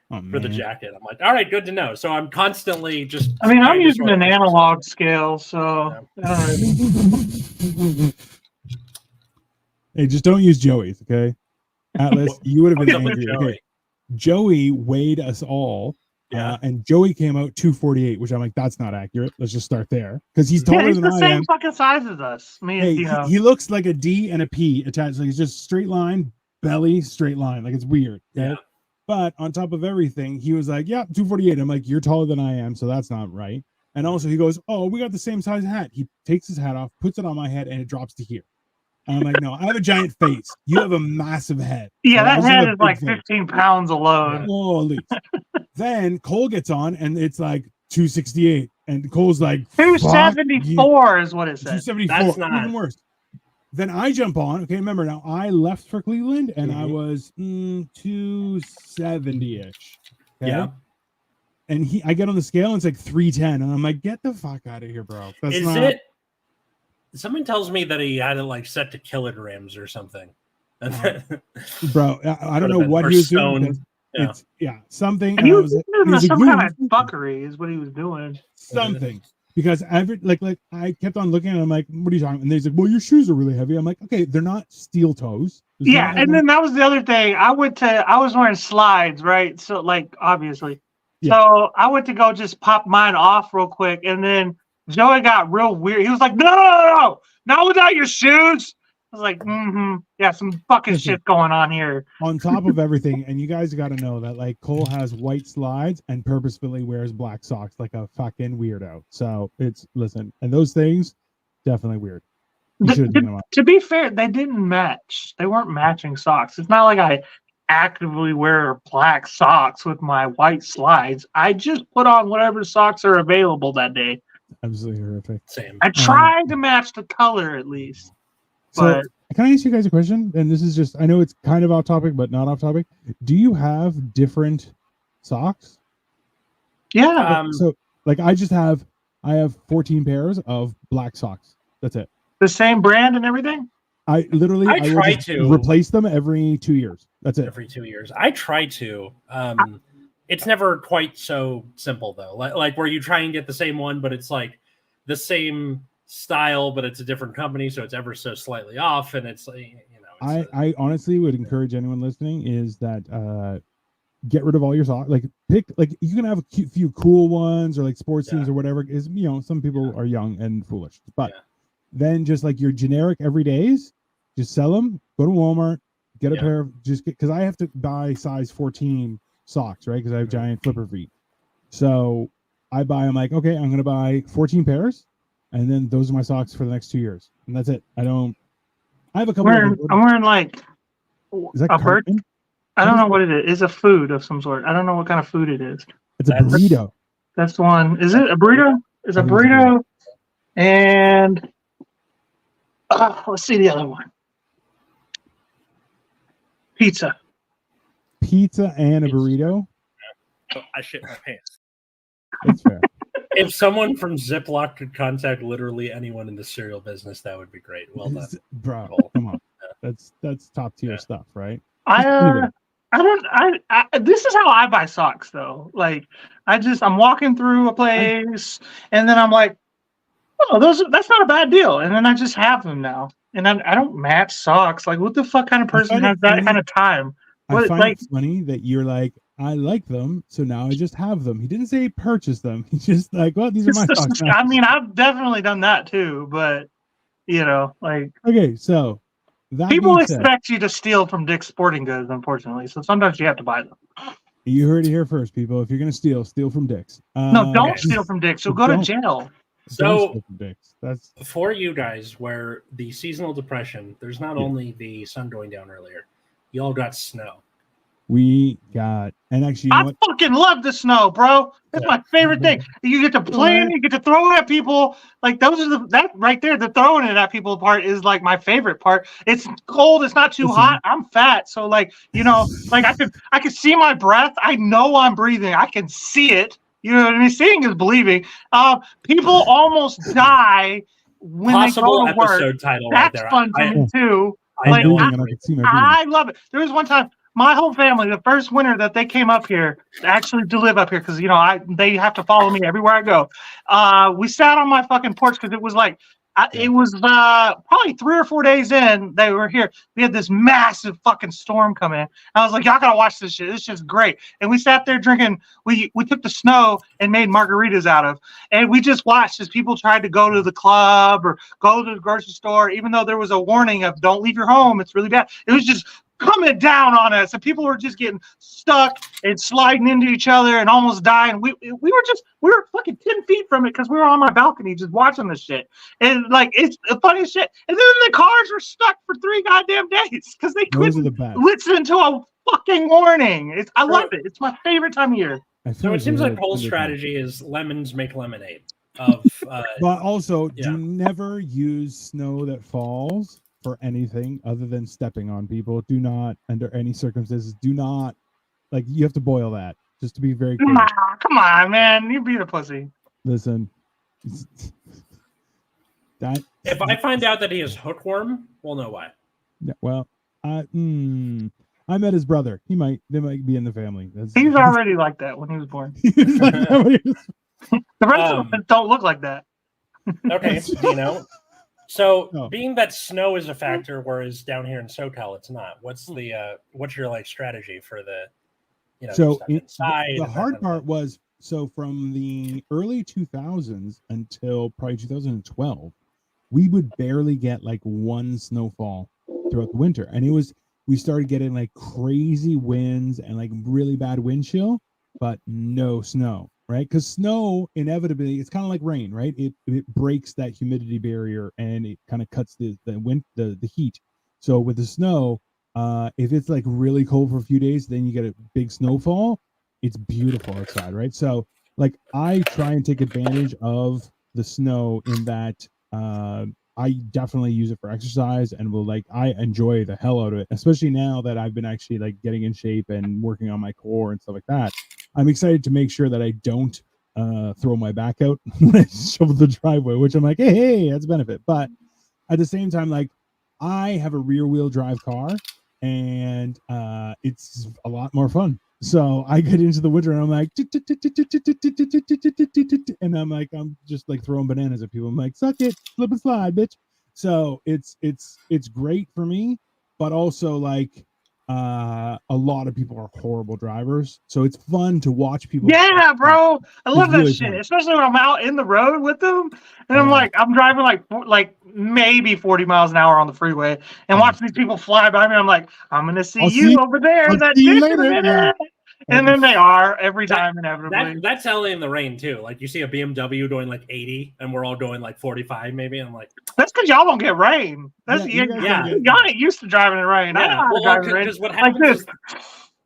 for the jacket. I'm like, all right, good to know. So I'm constantly just. I mean, I'm using an analog scale, so. Hey, just don't use Joey's, okay? Atlas, you would have been angry. Okay. Joey weighed us all. And Joey came out 248, which I'm like, that's not accurate. Let's just start there, because he's taller than I am. He's the same fucking size as us. I mean, hey, he looks like a D and a P attached. Like it's just straight line, belly, straight line. Like it's weird. Okay? Yeah. But on top of everything, he was like, yeah, 248. I'm like, you're taller than I am, so that's not right. And also he goes, oh, we got the same size hat. He takes his hat off, puts it on my head, and it drops to here. And I'm like, no, I have a giant face. You have a massive head. Yeah, that head is like 15 pounds alone. Oh, at least. Then Cole gets on, and it's like 268. And Cole's like, 274 is what it says. 274. That's not even worse. Then I jump on. Okay, remember now, I left for Cleveland, and I was 270-ish. Okay? Yeah. And I get on the scale, and it's like 310. And I'm like, get the fuck out of here, bro. That's not... Someone tells me that he had it like set to kilograms or something. Bro, I don't know what he was doing. It's something. And he was doing some kind of fuckery is what he was doing. Something. Because like I kept on looking, and I'm like, what are you talking about? And he's like, well, your shoes are really heavy. I'm like, okay, they're not steel toes. And then that was the other thing. I was wearing slides, right? So like obviously. Yeah. So I went to go just pop mine off real quick, and then Joey got real weird. He was like, no, not without your shoes. I was like, yeah, some fucking shit going on here. On top of everything, and you guys got to know that like Cole has white slides and purposefully wears black socks like a fucking weirdo. So listen, and those things, definitely weird. To be fair, they didn't match. They weren't matching socks. It's not like I actively wear black socks with my white slides. I just put on whatever socks are available that day. Absolutely horrific. Same. I tried to match the color at least. So can I ask you guys a question? And this is just, I know it's kind of off topic, but not off topic. Do you have different socks? Yeah. Like I have 14 pairs of black socks. That's it. The same brand and everything. I literally I will try just to replace them every 2 years. That's it. every 2 years. I try to. It's never quite so simple though. Like where you try and get the same one, but it's like the same style, but it's a different company, so it's ever so slightly off. And it's like I honestly would encourage anyone listening is that get rid of all your socks. Like pick, like you can have a few cool ones or like sports teams or whatever. Is some people are young and foolish, but then just like your generic everydays, just sell them. Go to Walmart, get a pair of because I have to buy size 14 socks, right? Because I have giant flipper feet. So I buy. I'm like, okay, I'm gonna buy 14 pairs, and then those are my socks for the next 2 years, and that's it. I have a couple. I'm wearing like is that a bird. carton? I don't know what it is. It's a food of some sort. I don't know what kind of food it is. It's a burrito. That's the one. Is it a burrito? It's a burrito. And let's see the other one. Pizza. Pizza and a burrito. I shit my pants. That's fair. If someone from Ziploc could contact literally anyone in the cereal business, that would be great. Well done, bro. Come on, that's top tier stuff, right? This is how I buy socks though. Like I'm walking through a place and then I'm like, oh, that's not a bad deal. And then I just have them now. And I don't match socks. Like what the fuck kind of person has that kind of time? I find it funny that you're like, I like them, so now I just have them. He didn't say purchase them. He's just like, well, these are my socks. I mean, I've definitely done that too, but like okay, so people expect you to steal from Dick's Sporting Goods, unfortunately. So sometimes you have to buy them. You heard it here first, people. If you're gonna steal from Dick's. No, don't steal from Dick's. You'll go to jail. So that's for you guys, where the seasonal depression, there's not only the sun going down earlier, you all got snow. We got, and actually, I fucking love the snow, bro. That's my favorite thing. You get to play it, you get to throw it at people. Like those are that right there. The throwing it at people part is like my favorite part. It's cold. It's not too hot. I'm fat, so like like I could see my breath. I know I'm breathing. I can see it. You know what I mean? Seeing is believing. People almost die when Possible they go to work. Episode title That's right there. fun to me too. I love it. There was one time. My whole family, the first winter that they came up here, actually to live up here, because they have to follow me everywhere I go. We sat on my fucking porch because it was like it was probably 3 or 4 days in they were here. We had this massive fucking storm come in. I was like, y'all gotta watch this shit. This shit's great. And we sat there drinking. We took the snow and made margaritas out of, and we just watched as people tried to go to the club or go to the grocery store, even though there was a warning of don't leave your home. It's really bad. It was just coming down on us, and people were just getting stuck and sliding into each other and almost dying. We were fucking 10 feet from it because we were on my balcony just watching this shit, and like it's the funniest shit. And then the cars were stuck for 3 goddamn days because they couldn't listen to a fucking warning. I love it. It's my favorite time of year. So it seems like Paul's strategy is lemons make lemonade. But also, do never use snow that falls for anything other than stepping on people. Do not, under any circumstances, you have to boil that, just to be very clear. Come on, man. You beat a pussy. Listen. If I find out that he has hookworm, we'll know why. Yeah, well, I met his brother. They might be in the family. He's already like that when he was born. The rest of them don't look like that. Okay, So, being that snow is a factor, whereas down here in SoCal it's not. What's your like strategy for the, the hard part was from the early 2000s until probably 2012, we would barely get like one snowfall throughout the winter, and we started getting like crazy winds and like really bad wind chill, but no snow. Right, because snow inevitably, it's kind of like rain, right? It breaks that humidity barrier and it kind of cuts the heat. So with the snow, if it's like really cold for a few days, then you get a big snowfall. It's beautiful outside, right? So like I try and take advantage of the snow in that I definitely use it for exercise and I enjoy the hell out of it, especially now that I've been actually like getting in shape and working on my core and stuff like that. I'm excited to make sure that I don't throw my back out when I shovel the driveway, which I'm like, hey, that's a benefit. But at the same time, like, I have a rear wheel drive car, and it's a lot more fun. So I get into the winter and I'm like, and I'm just like throwing bananas at people. I'm like, suck it, flip and slide, bitch. So it's great for me, but also like a lot of people are horrible drivers. So it's fun to watch people. Yeah, bro. I love that really shit, fun. especially when I'm out in the road with them, and I'm driving like maybe 40 miles an hour on the freeway, and watching these people fly by me. I'm like, I'm gonna see you over there. I'll That see you ditch in a later. minute. And then they are every time, inevitably. That's LA in the rain too. Like you see a BMW doing like 80, and we're all doing like 45, maybe. And I'm like, That's because y'all don't get rain. That's Yeah. y'all ain't used to driving in rain. I know how to drive in rain. because what Like happens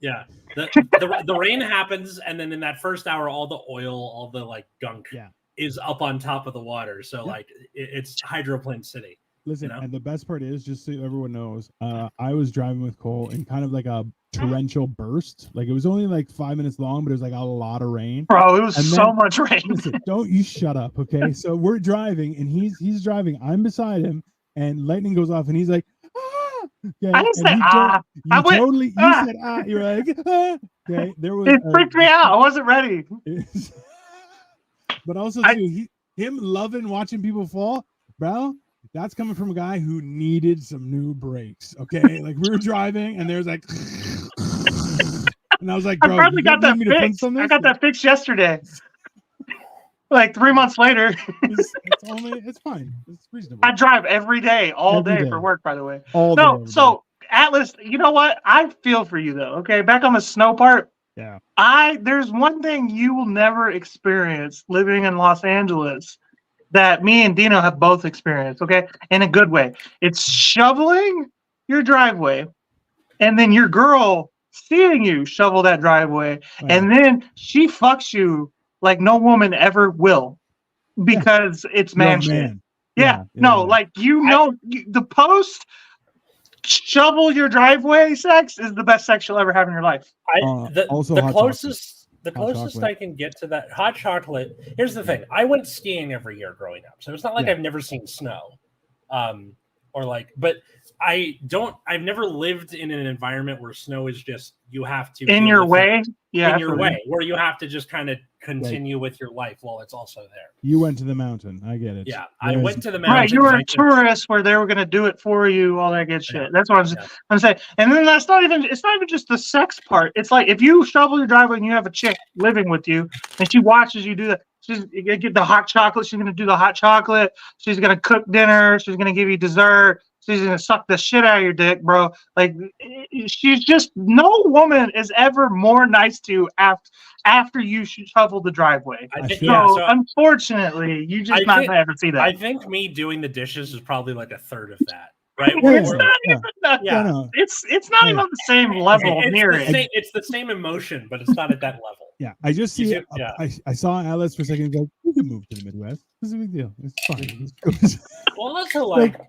this. the rain happens, and then in that first hour, all the oil, all the like gunk, is up on top of the water. So like it's hydroplane city. Listen, you know? and the best part is, just so everyone knows, I was driving with Cole in kind of like a torrential burst. Like it was only like 5 minutes long, but it was like a lot of rain. Bro, it was And so then- much rain. Listen, don't you shut up, okay? So we're driving, and he's driving. I'm beside him, and lightning goes off, and he's like, ah! Okay? I didn't and say you ah. I went, totally, you ah. said ah. You're like, ah. Okay. There was. It freaked me out. I wasn't ready. But also too, him loving watching people fall, bro. That's coming from a guy who needed some new brakes. Okay, like we were driving, and there's like, and I was like, bro, I finally got that need me to fixed. on this? I got that fixed yesterday. Like 3 months later. It's fine. It's reasonable. I drive every day, all Every day day. for work, by the way. All No, day, so Atlas, you know what? I feel for you though. Okay, back on the snow part. yeah. There's one thing you will never experience living in Los Angeles that me and Dino have both experienced, okay? In a good way. It's shoveling your driveway, and then your girl seeing you shovel that driveway, and then she fucks you like no woman ever will because it's man shit. Man. Yeah, like the post shovel your driveway sex is the best sex you'll ever have in your life. Also the hot closest Hot closest chocolate. I can get to that hot chocolate. Here's the thing: I went skiing every year growing up, so it's not like I've never seen snow, But I've never lived in an environment where snow is just you have to in your way. In your way, where you have to just kind of continue with your life while it's also there. You went to the mountain. I get it. Yeah, I went to the mountain. Right, you were a tourist where they were going to do it for you, all that good shit. That's what I'm saying. And then it's not even just the sex part. It's like if you shovel your driveway and you have a chick living with you and she watches you do that, she's going to get the hot chocolate. She's going to do the hot chocolate. She's going to cook dinner. She's going to give you dessert. She's going to suck the shit out of your dick, bro. Like, she's just, no woman is ever more nice to you after you shovel the driveway. So unfortunately, you just not ever see that. I think me doing the dishes is probably like a third of that, right? It's not even it's not even on the same level near it. It's the same emotion, but it's not at that level. Yeah, I just see it. I saw Alice for a second and go, we can move to the Midwest. It's a big deal. It's fine. Well, also like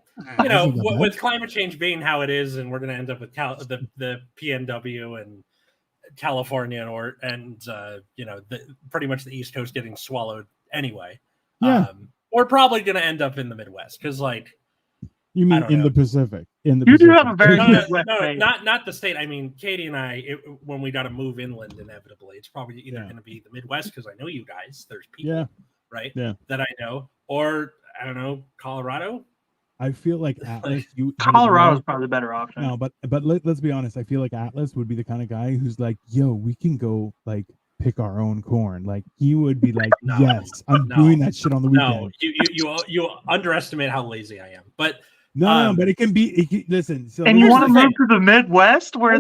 you know, with climate change being how it is, and we're going to end up with the PNW and California and pretty much the East Coast getting swallowed anyway. Yeah. We're probably going to end up in the Midwest because, like, you mean in the Pacific? You do have a very not the state. I mean, Katie and I, when we got to move inland, inevitably, it's probably either going to be the Midwest because I know you guys. There's people, right? Yeah. That I know, or I don't know, Colorado. I feel like Atlas. Colorado's probably the better option. No, but let's be honest. I feel like Atlas would be the kind of guy who's like, "Yo, we can go like pick our own corn." Like he would be like, "Yes, I'm doing that shit on the weekend." No, you underestimate how lazy I am. But but it can be. Listen, so and you want to move to the Midwest where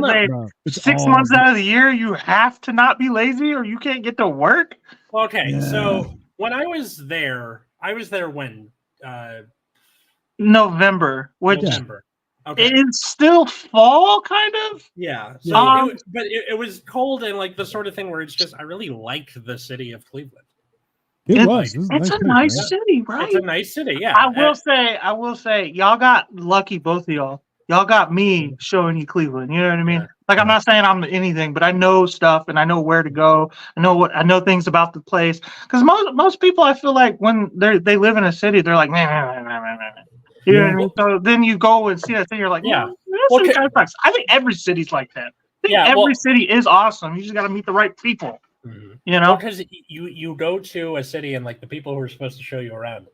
6 months out of the year you have to not be lazy or you can't get to work. Okay, so when I was there when. November. Okay. It's still fall, kind of. Yeah. So it was cold and like the sort of thing where it's just I really like the city of Cleveland. It's a nice city, right? It's a nice city. Yeah. I will say, y'all got lucky, both of y'all. Y'all got me showing you Cleveland. You know what I mean? Yeah. Like, I'm not saying I'm anything, but I know stuff and I know where to go. I know things about the place. Because most people, I feel like when they live in a city, they're like, man. You know what I mean? So then you go and see that thing, you're like, Yeah. This city kind of sucks. I think every city's like that. I think every city is awesome. You just got to meet the right people. You know, because you go to a city and like the people who are supposed to show you around,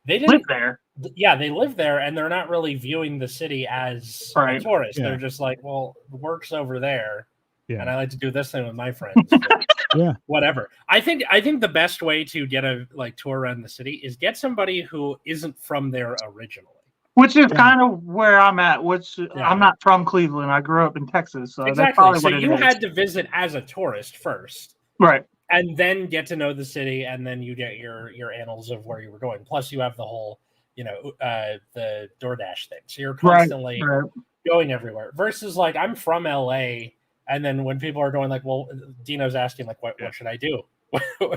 they live didn't there. Yeah, they live there, and they're not really viewing the city as a tourist. Yeah. They're just like, well, the work's over there, Yeah. and I like to do this thing with my friends. But Yeah. whatever. I think the best way to get a tour around the city is get somebody who isn't from there originally. Which is kind of where I'm at. I'm not from Cleveland. I grew up in Texas, so exactly. that's probably So what it you is. had to visit as a tourist first, Right? And then get to know the city, and then you get your annals of where you were going. Plus, you have the whole, the DoorDash thing. So you're constantly going everywhere. Versus, like, I'm from LA, and then when people are going, like, well, Dino's asking, like, what should I do?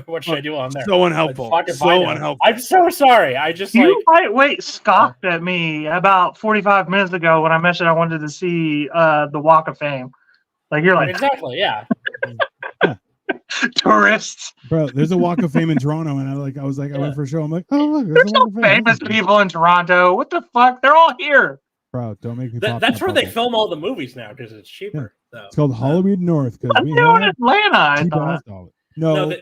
What should I do on there? So unhelpful. Like, so unhelpful. I'm so sorry. I just scoffed at me about 45 minutes ago when I mentioned I wanted to see the Walk of Fame. Like, you're like, exactly, yeah. Tourists, bro. There's a Walk of Fame in Toronto, and I was like, I went for a show. I'm like, oh look, there's no famous people in Toronto. What the fuck? They're all here, bro. Don't make me. That's where they film all the movies now because it's cheaper. Yeah. So. It's called Hollywood North. I'm doing Atlanta. I thought. No,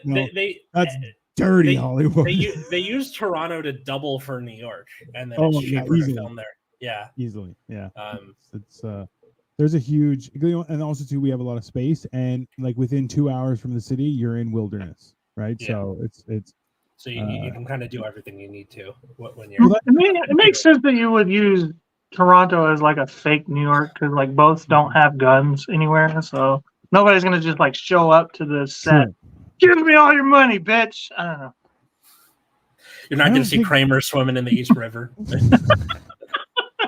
that's dirty Hollywood. They use Toronto to double for New York, and then it's cheaper to film there. Yeah, easily. Yeah, it's there's a huge, and also too, we have a lot of space, and like within 2 hours from the city, you're in wilderness, right? Yeah. So it's so you can kind of do everything you need to when you're. Well, it makes sense that you would use Toronto as like a fake New York because like both don't have guns anywhere, so nobody's gonna just like show up to the set. Sure. Give me all your money, bitch. I don't know. You're not gonna see Kramer swimming in the East River.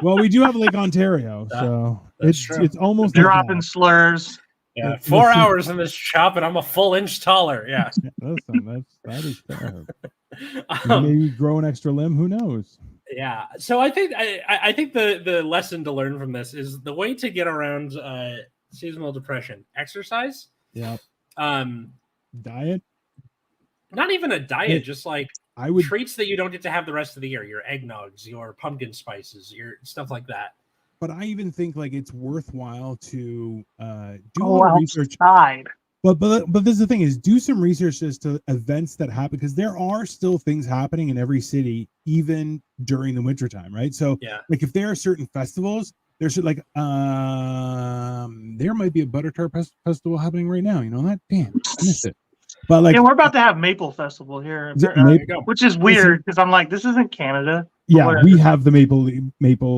Well, we do have Lake Ontario, so it's almost dropping slurs. Yeah, 4 hours in this shop, and I'm a full inch taller. Yeah, listen, that is fair. Maybe grow an extra limb. Who knows? Yeah. So I think the lesson to learn from this is the way to get around seasonal depression: exercise. Yeah. Diet. Not even a diet, just like treats that you don't get to have the rest of the year. Your eggnogs, your pumpkin spices, your stuff like that. But I even think like it's worthwhile to do a little research. But this is the thing is do some research as to events that happen because there are still things happening in every city even during the wintertime, right? So like if there are certain festivals, there should like there might be a butter tart festival happening right now. You know that? Damn, I missed it. But like we're about to have Maple Festival here, which is weird because I'm like, this isn't Canada. Yeah, we have the maple.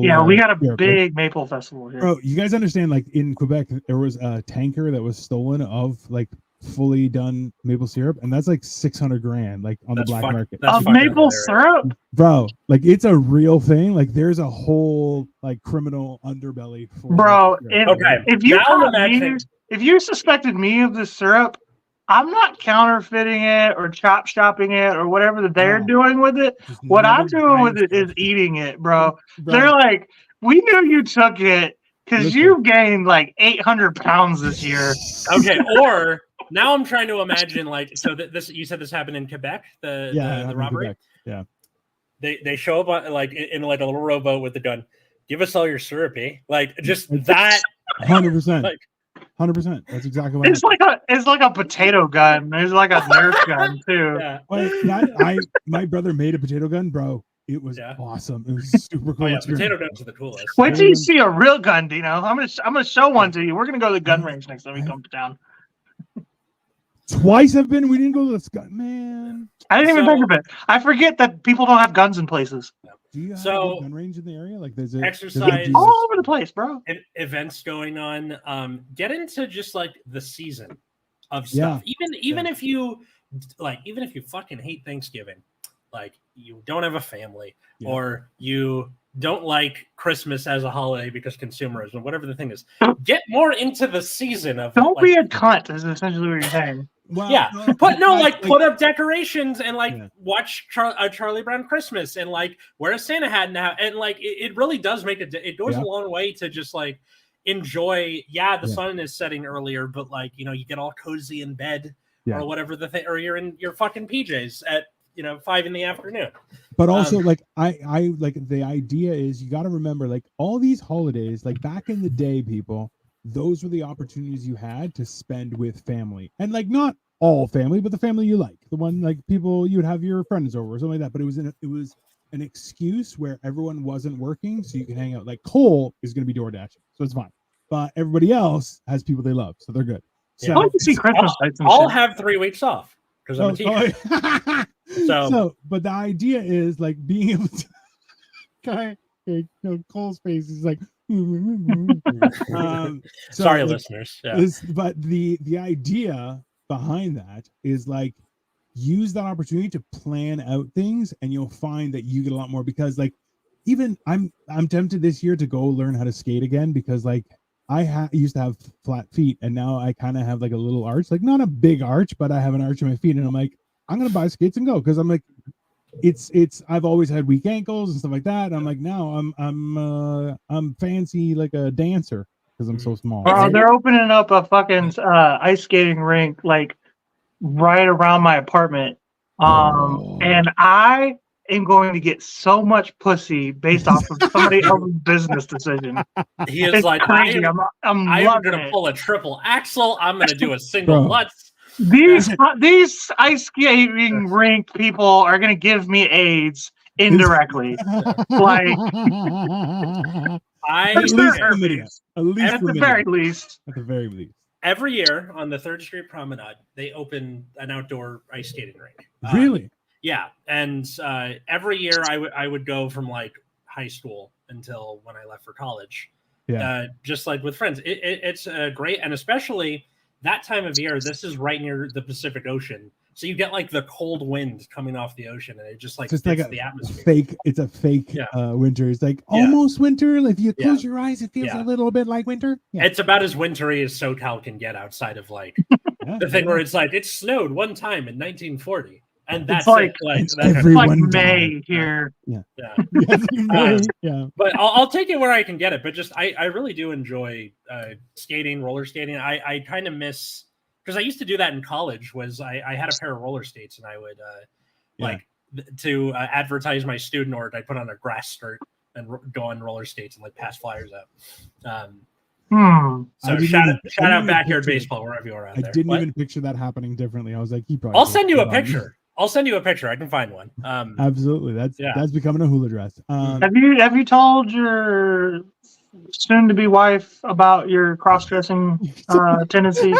Yeah, we got a big maple festival here. Bro, you guys understand? Like in Quebec, there was a tanker that was stolen of like fully done maple syrup, and that's like $600,000, like on the black market. Of maple syrup, bro. Like it's a real thing. Like there's a whole like criminal underbelly for. Bro, if you suspected me of this syrup, I'm not counterfeiting it or chop shopping it or whatever that they're doing with it. What I'm doing with it is eating it, bro. They're like, we knew you took it because you gained like 800 pounds this year. Okay, or now I'm trying to imagine like this. You said this happened in Quebec, the robbery. Yeah, they show up on, like in like a little rowboat with the gun. Give us all your syrup, like just that. 100%. Like, 100%. That's exactly what it's like a potato gun. There's like a Nerf gun too. Yeah. My brother made a potato gun, bro. It was awesome. It was super cool. Oh, yeah, potato guns are the coolest. Wait till you see a real gun, Dino. I'm gonna show one to you. We're gonna go to the gun range next time we come to town. Twice I've been. We didn't go to this gun, man. I didn't even think of it. I forget that people don't have guns in places. Do you have a gun range in the area? Like there's exercise all over the place, bro. Events going on. Get into just like the season of stuff. Even if you fucking hate Thanksgiving, like you don't have a family or you don't like Christmas as a holiday because consumerism, whatever the thing is, get more into the season of. Don't be a cunt. Is essentially what you're saying. Well, Yeah, but no, like put up decorations and like Yeah. watch Charlie Brown Christmas and like wear a Santa hat now, and like it really does make it goes Yeah. a long way to just like enjoy. Yeah, the Yeah. sun is setting earlier, but like you get all cozy in bed Yeah. or whatever or you're in your fucking PJs at 5 p.m. But also, like I like the idea is you got to remember, like all these holidays, like back in the day, people, those were the opportunities you had to spend with family, and like not all family, but the family you like, the one like people you would have your friends over or something like that. But it was an excuse where everyone wasn't working, so you can hang out. Like Cole is going to be DoorDash, so it's fine. But everybody else has people they love, so they're good. Yeah. So I like to see Christmas lights and I'll shit. have 3 weeks off because I'm a teacher. So- but the idea is like being able to Cole's face is like so, Sorry, like, listeners. Yeah. but the idea behind that is like use that opportunity to plan out things, and you'll find that you get a lot more, because like even I'm tempted this year to go learn how to skate again, because like I used to have flat feet, and now I kind of have like a little arch, like not a big arch, but I have an arch in my feet, and I'm like, I'm gonna buy skates and go, because I'm like, it's I've always had weak ankles and stuff like that. And I'm like, now I'm fancy like a dancer because I'm so small. Oh, they're opening up a fucking ice skating rink like right around my apartment. And I am going to get so much pussy based off of somebody else's business decision. He is It's like, crazy. I'm I'm loving gonna it. pull a triple axel. I'm gonna do a single Bro. Lutz. These ice skating rink people are gonna give me AIDS indirectly. Like, I At least Sure. chlamydia. At least at the chlamydia. very least. At the very least. every year on the 3rd Street Promenade, they open an outdoor ice skating rink. Really? Yeah, and every year I would go from like high school until when I left for college. Yeah. Just like with friends, it's great, and especially that time of year. This is right near the Pacific Ocean, so you get like the cold wind coming off the ocean, and it just like It's fits like the a atmosphere. fake. It's a fake Yeah. winter. It's like Yeah. almost winter. Like if you Yeah. close your eyes, it feels Yeah. a little bit like winter. Yeah. It's about as wintry as SoCal can get outside of like Yeah. the thing where it's like it snowed one time in 1940, and It's that's like- it. Like, it's that kind of- every- Like Everyone May died. here. yeah. Yes, May. Yeah. But I'll take it where I can get it. But just I really do enjoy skating, roller skating. I kind of miss, because I used to do that in college. Was I had a pair of roller skates, and I would to advertise my student org, I'd put on a grass skirt and go on roller skates and like pass flyers out. Hmm. So I didn't shout even- I out didn't even backyard picture it. baseball wherever you are out I there. didn't What? even picture that happening differently. I was like, he probably. I'll just send you put a it on. picture. I'll send you a picture. I can find one. Absolutely. That's becoming a hula dress. Have you told your soon to be wife about your cross dressing tendencies?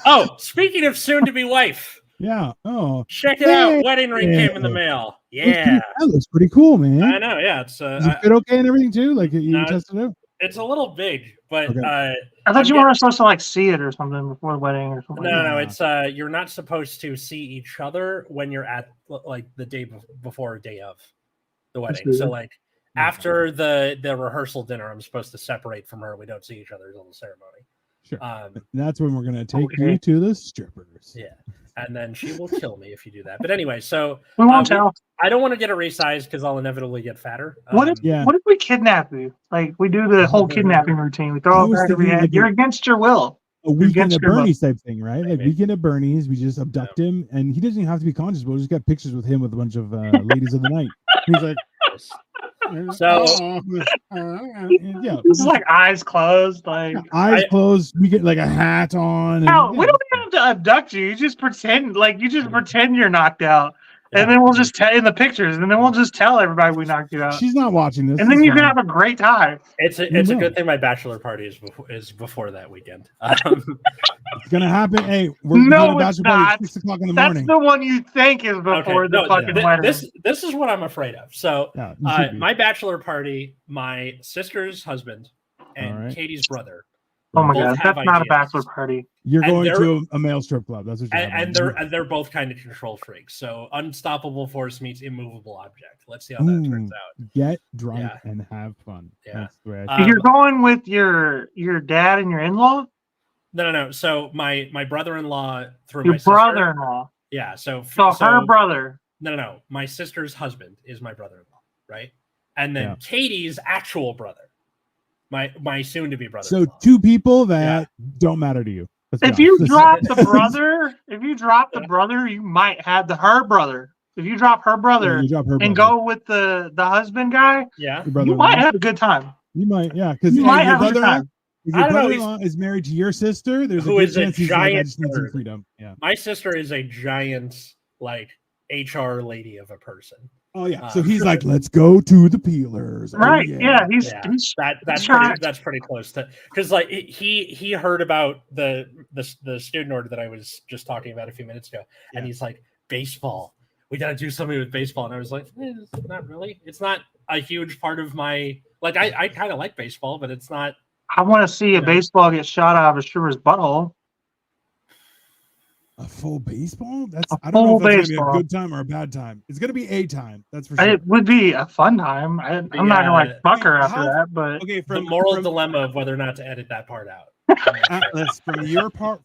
Oh, speaking of soon to be wife, Yeah. Oh. check it out. Wedding ring came in the mail. Yeah. That looks pretty cool, man. I know. Yeah. It's Does it fit okay and everything too? Like you No, tested it out? it's a little big, but Okay. I thought you weren't supposed to like see it or something before the wedding or something. no. It's you're not supposed to see each other when you're at like the day before or day of the wedding. weird. So like after the rehearsal dinner, I'm supposed to separate from her. We don't see each other until the ceremony. Sure. Um, That's when we're gonna take Okay. you to the strippers. Yeah. And then she will kill me if you do that. But anyway, so We won't tell. I don't want to get it resized because I'll inevitably get fatter. What if Yeah. what if we kidnap you? Like we do the whole kidnapping routine. We I throw was it back over thinking your head. like You're against your will. A weekend against at your will. Bernie's type thing, right? Like Maybe. weekend at Bernie's, we just abduct him, and he doesn't even have to be conscious. We'll just get pictures with him with a bunch of ladies of the night. He's like, So- yeah, This is like eyes closed. Like eyes closed. We get like a hat on. And, no, yeah. we don't even have to abduct you. You just pretend pretend you're knocked out. And then we'll just tell in the pictures, and then we'll just tell everybody we knocked you out. She's not watching this. And then It's you can fine. have a great time. It's a will. good thing my bachelor party is before that weekend. It's gonna happen. Hey, we're No, doing a it's bachelor party not. at 6 o'clock in the That's morning. the one you think is before the fucking wedding. this is what I'm afraid of. So Yeah, you should be. my bachelor party, my sister's husband and All right. Katie's brother, Oh my both god, have that's not a ideas. bachelor party. You're and going they're- to a male strip club. That's what you're and they're both kind of control freaks. So unstoppable force meets immovable object. Let's see how that turns out. Get drunk Yeah. and have fun. Yeah. That's the way I Um, You're going with your dad and your in-law. No. So my brother-in-law through Your my sister. brother-in-law. Yeah. So her brother. No. My sister's husband is my brother-in-law, right? And then Yeah. Katie's actual brother, my soon-to-be brother. So two people that don't matter to you. Let's be If you honest. drop the brother, you might have her brother. If you drop her brother you drop her and brother. go with the husband guy, yeah, you might have a good time. You might, yeah, because You your might have a good brother-in-law, time. if I your don't know, brother-in-law is married to your sister, there's a who good is a chance he's like, I giant just need some nerd. freedom. Yeah. my sister is a giant like HR lady of a person. Oh yeah. So he's like, let's go to the peelers. Right? Oh, Yeah. He's That's pretty close to, because like he heard about the student order that I was just talking about a few minutes ago, and he's like, baseball. We got to do something with baseball, and I was like, not really. It's not a huge part of my like. I kind of like baseball, but it's not. I want to see a baseball get shot out of a stripper's butthole. A full baseball? That's A I don't know if full that's gonna be baseball. a good time or a bad time. It's gonna be a time. That's for sure. It would be a fun time. I'm not gonna like fuck her after that, but Okay, The moral dilemma of whether or not to edit that part out. I'm not sure. Atlas,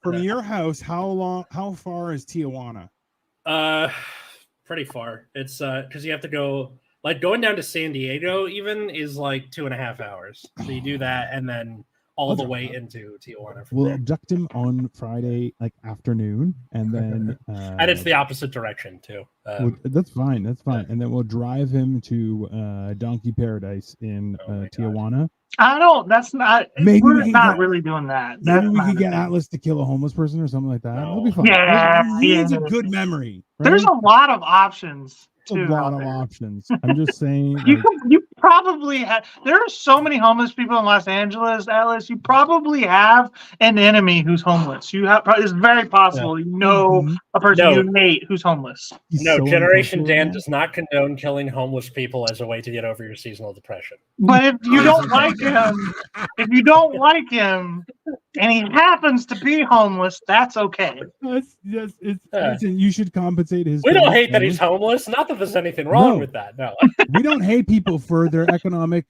from your house, how far is Tijuana? Pretty far. It's because you have to go, like, going down to San Diego even is like 2.5 hours. So you do that and then all the way into Tijuana from We'll there. abduct him on Friday afternoon, and then And it's the opposite direction too. that's fine. That's fine. And then we'll drive him to Donkey Paradise in Tijuana. I don't. That's not. Maybe we we're can not get- really doing that. Maybe That's we not could get it. Atlas to kill a homeless person or something like that. No. That'll be fun. Yeah, He needs yeah. a good memory. Right? There's a lot of options a too. lot out of there. options. I'm just saying. You like, you probably have. There are so many homeless people in Los Angeles, Alice. You probably have an enemy who's homeless. You have. It's very possible you know mhm. a person No. you hate who's homeless. He's No, so Generation uncomfortable Dan now. does not condone killing homeless people as a way to get over your seasonal depression. But if you don't like him, and he happens to be homeless, that's okay. Listen, you should compensate his. We don't family. hate that he's homeless. Not that there's anything wrong No. with that. No. We don't hate people for their economic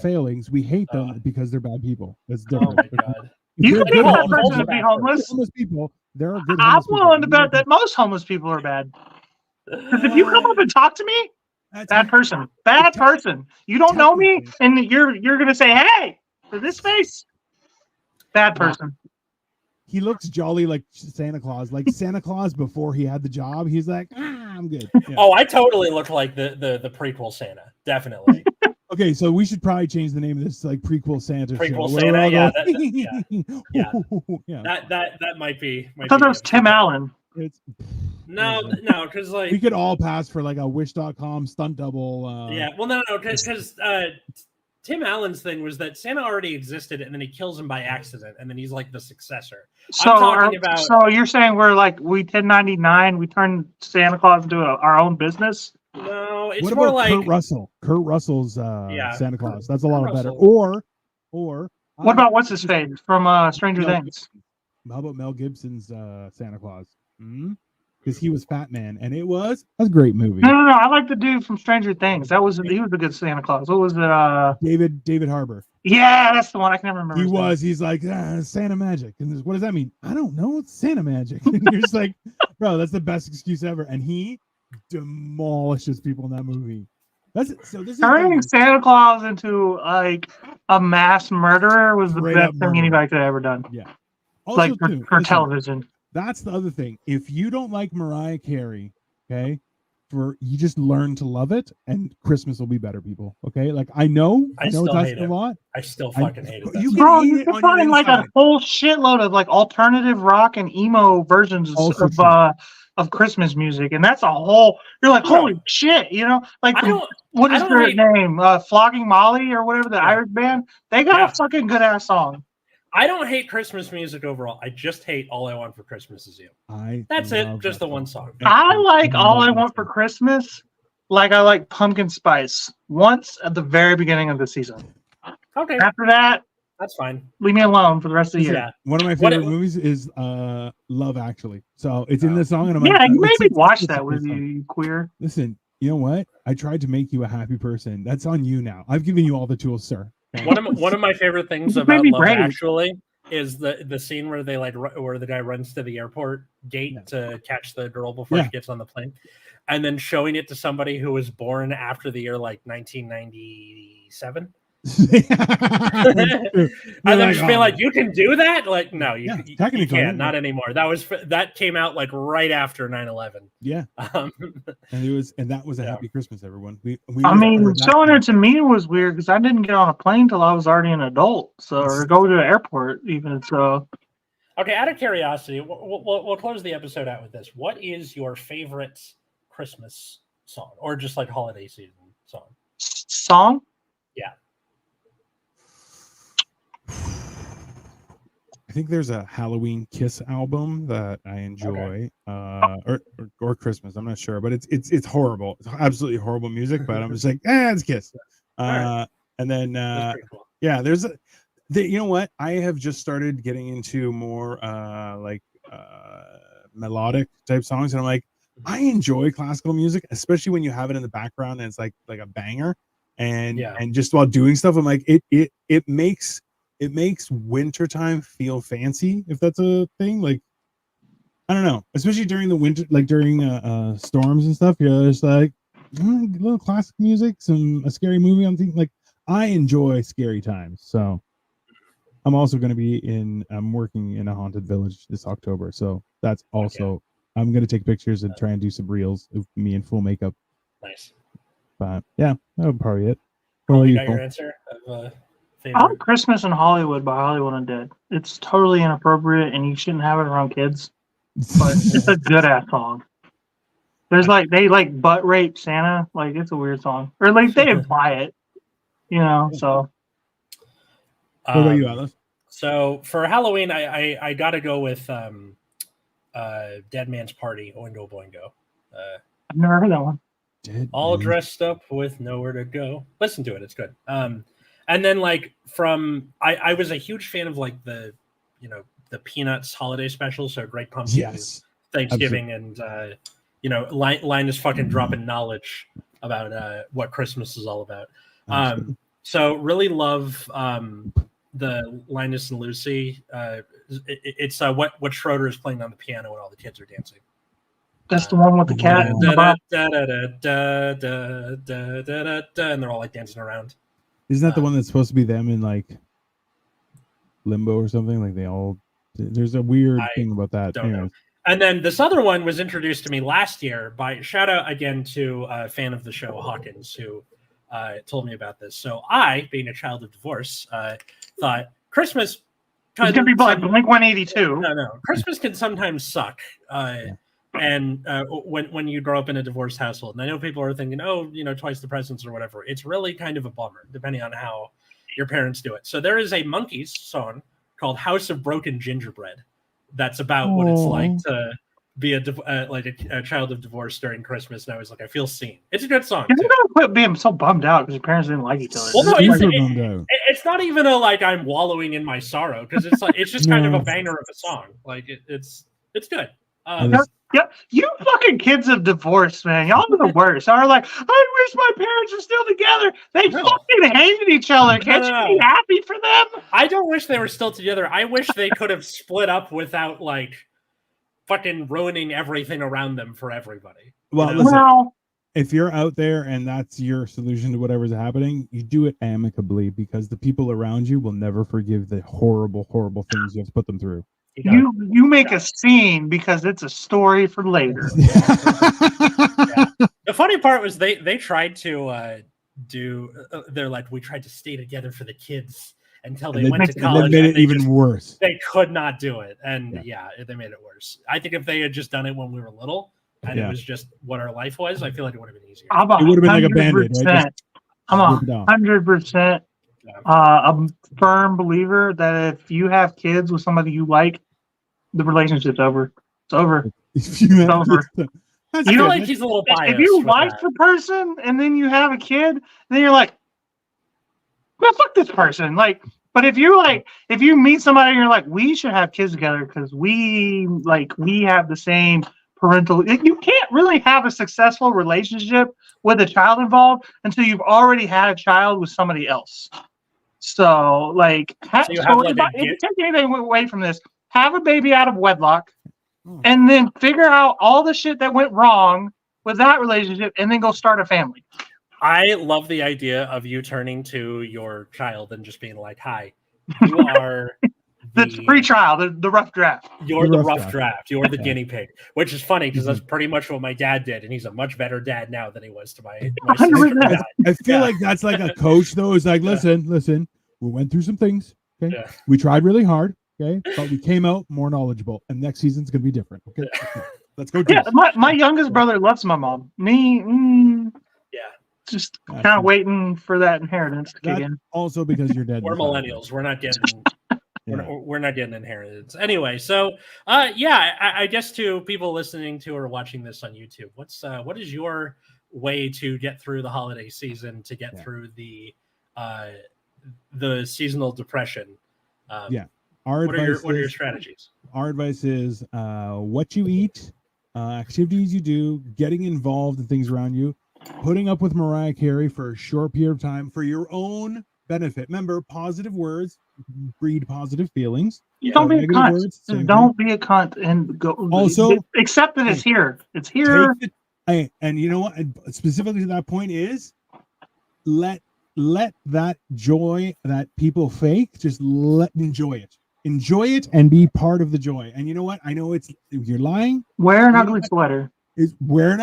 failings. We hate them because they're bad people. That's Oh different. my god. If You you're can good hate that homeless person to people- be homeless. homeless people, there are good. I'm homeless people. willing to bet that most homeless people are bad. Because if you come up and talk to me, That's- bad person. Bad person. You don't know me, and you're gonna say, "Hey," to this face. Bad person. He looks jolly like Santa Claus. Like Santa Claus before he had the job, he's like, I'm good. Yeah. Oh, I totally look like the prequel Santa. Definitely. Okay, so we should probably change the name of this like prequel Santa Prequel show. where Santa, we're all yeah, going, yeah. That might be. I thought that was Tim Allen. It's, No, because like we could all pass for like a Wish.com stunt double. yeah, well, no, because Tim Allen's thing was that Santa already existed, and then he kills him by accident, and then he's like the successor. So, talking about- so you're saying we 1099? We turn Santa Claus into our own business? No, it's What more about like Kurt Russell? Kurt Russell's Yeah. Santa Claus. That's a lot Kurt better. Russell. Or What about what's his face from Stranger Mel Things? How about Mel Gibson's Santa Claus? Because he was Fat Man, and it was a great movie. No. I like the dude from Stranger Things. He was a good Santa Claus. What was it? David Harbour. Yeah, that's the one. I can never remember. He his name. was. He's like Santa magic, and what does that mean? I don't know. It's Santa magic. And you're just like, bro, that's the best excuse ever. And he demolishes people in that movie. This is Turning Santa Claus into like a mass murderer was the Straight best up thing murderer. anybody could have ever done. also, Like for too, for listen, television. That's the other thing. If you don't like Mariah Carey, okay, you just learn to love it, and Christmas will be better, people. Okay, like I know I it's still hate asking a it. lot. I still fucking hate it. You can Bro, hate you it can on your find like a inside. whole shitload of like alternative rock and emo versions Also of true. of Christmas music, and that's a whole. You're like, holy shit, like I don't. what I is don't their hate- name? Flogging Molly or whatever, the Yeah. Irish band. They got Yeah. a fucking good ass song. I don't hate Christmas music overall. I just hate "All I Want for Christmas Is You." That's it. love Just that the one song. I like All I love Want that for song. Christmas. Like I like Pumpkin Spice once at the very beginning of the season. Okay, After that, that's fine. leave me alone for the rest of the year. Yeah. One of my What- favorite movies is Love Actually. So it's in the song, and I'm Yeah, like, you made it's- me watch it's a that with good you, song. you queer. Listen, you know what? I tried to make you a happy person. That's on you now. I've given you all the tools, sir. Okay? One of my favorite things You about made me Love brave. Actually is the scene where they where the guy runs to the airport gate to catch the girl before she gets on the plane, and then showing it to somebody who was born after the year like 1997. And then just being like, you can do that? Like, no, you can't. Not anymore. That came out like right after 9/11. Yeah, and that was a happy Christmas, everyone. Showing it to me was weird because I didn't get on a plane till I was already an adult, or go to the airport even. So, okay. Out of curiosity, we'll close the episode out with this. What is your favorite Christmas song, or just like holiday season song? Song? Yeah. I think there's a Halloween Kiss album that I enjoy, or Christmas. I'm not sure, but it's horrible. It's absolutely horrible music. But I'm just like, it's Kiss. And then cool. There's you know what? I have just started getting into more melodic type songs, and I'm like, I enjoy classical music, especially when you have it in the background and it's like a banger, and just while doing stuff, I'm like, it makes wintertime feel fancy, if that's a thing. Like, I don't know, especially during the winter, like during storms and stuff. You're just like, a little classic music, a scary movie. Like, I enjoy scary times. So I'm also going to be I'm working in a haunted village this October. So that's also, I'm going to take pictures and try and do some reels of me in full makeup. Nice. But yeah, that would probably it. You got your answer of favorite? Christmas in Hollywood by Hollywood Undead. It's totally inappropriate and you shouldn't have it around kids. But it's a good ass song. There's they butt rape Santa. Like, it's a weird song. Or like they imply it. So. What about you, Alice? So for Halloween, I gotta go with Dead Man's Party, Oingo Boingo. I've never heard that one. All dressed up with nowhere to go. Listen to it, it's good. And then I was a huge fan of the Peanuts holiday special, so Great Pumpkin, Thanksgiving, absolutely. And Linus fucking dropping knowledge about what Christmas is all about. So really love the Linus and Lucy. It's what Schroeder is playing on the piano and all the kids are dancing. That's the one with the cat. And they're all dancing around. Isn't that the one that's supposed to be them in limbo or something? Like, they all, there's a weird thing about that. Don't know. And then this other one was introduced to me last year by, shout out again to a fan of the show, Hawkins, who told me about this. So I, being a child of divorce, thought Christmas. It's gonna be like Blink-182. No. Christmas can sometimes suck. And when you grow up in a divorced household, and I know people are thinking, twice the presents or whatever. It's really kind of a bummer, depending on how your parents do it. So there is a Monkees song called "House of Broken Gingerbread" that's about what it's like to be a child of divorce during Christmas. And I was like, I feel seen. It's a good song. You're gonna quit being so bummed out because your parents didn't like each other. Well, no, it's not even I'm wallowing in my sorrow, because it's just kind of a banger of a song. It's good. Yep, you fucking kids of divorce, man. Y'all are the worst. Are like, I wish my parents were still together. They fucking hated each other. Can't you be happy for them? I don't wish they were still together. I wish they could have split up without fucking ruining everything around them for everybody. Well, listen, if you're out there and that's your solution to whatever's happening, you do it amicably, because the people around you will never forgive the horrible, horrible things you have to put them through. You make a scene because it's a story for later. The funny part was they tried to they're like, we tried to stay together for the kids until they went to college. They made it even worse. They could not do it, and they made it worse. I think if they had just done it when we were little and it was just what our life was, I feel like it would have been easier. It would have been like a Band-Aid, right? I'm 100% a firm believer that if you have kids with somebody you like, the relationship's over. It's over. It's over. I feel like he's a little biased. If you like the person and then you have a kid, then you're like, well, fuck this person. But if you meet somebody and you're like, we should have kids together because we have the same parental. You can't really have a successful relationship with a child involved until you've already had a child with somebody else. So, like, So you have, like, if you take anything away from this, have a baby out of wedlock, Hmm. and then figure out all the shit that went wrong with that relationship, and then go start a family. I love the idea of you turning to your child and just being like, "Hi, you are The pre-trial, the rough draft. You're the rough draft. You're the Yeah. guinea pig," which is funny because Mm-hmm. that's pretty much what my dad did, and he's a much better dad now than he was to my 100%. sister. Dad. I feel Yeah. like that's like a coach though. It's like, Yeah. listen, we went through some things. Okay, Yeah. we tried really hard. Okay, but we came out more knowledgeable, and next season's gonna be different. Okay, let's go. Yeah, Chiefs. my youngest brother loves my mom. Me, Yeah. just That's kind of waiting for that inheritance to kick That- in. Also because you're dead. We're millennials. We're not getting. Yeah. We're not getting inheritance anyway. So, I guess to people listening to or watching this on YouTube, what is your way to get through the holiday season, to get through the seasonal depression? Yeah. Our What are your strategies? Our advice is what you eat, activities you do, getting involved in things around you, putting up with Mariah Carey for a short period of time for your own benefit. Remember, positive words breed positive feelings. Don't be a negative cunt. words, same Don't be a cunt and go. Also- accept that it's here. It's here. And you know what? Specifically to that point is let that joy that people fake, just enjoy it and be part of the joy. And you know what? I know you're lying. Wear an You know ugly what? sweater. Is where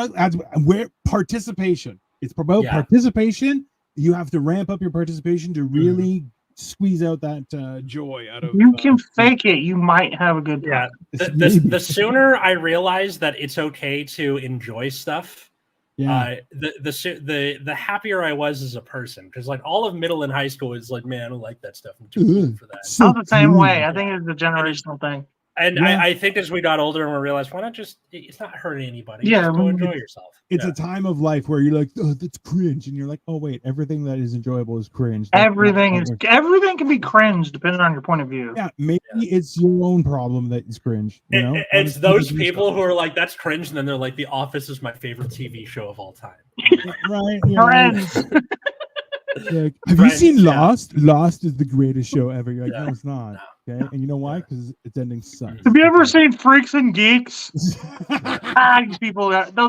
participation. It's about participation. You have to ramp up your participation to really squeeze out that joy out of. You can fake it. You might have a good time. Yeah. The sooner I realize that it's okay to enjoy stuff, the happier I was as a person. Because like all of middle and high school is like, man, I don't like that stuff. I'm too cool for that. I'm the same way. I think it's a generational thing. And I think as we got older and we realized, why not just, it's not hurting anybody. Yeah, just go enjoy yourself. It's a time of life where you're like, oh, that's cringe. And you're like, oh, wait, everything that is enjoyable is cringe. Everything can be cringe depending on your point of view. Yeah, maybe it's your own problem that is cringe. You know? It's those people who are like, that's cringe. And then they're like, The Office is my favorite TV show of all time. Right. Friends. Like, have you seen Lost? Lost is the greatest show ever. You're like, no, it's not. Okay, and you know why? Because its ending sucks. Have you ever seen Freaks and Geeks? Those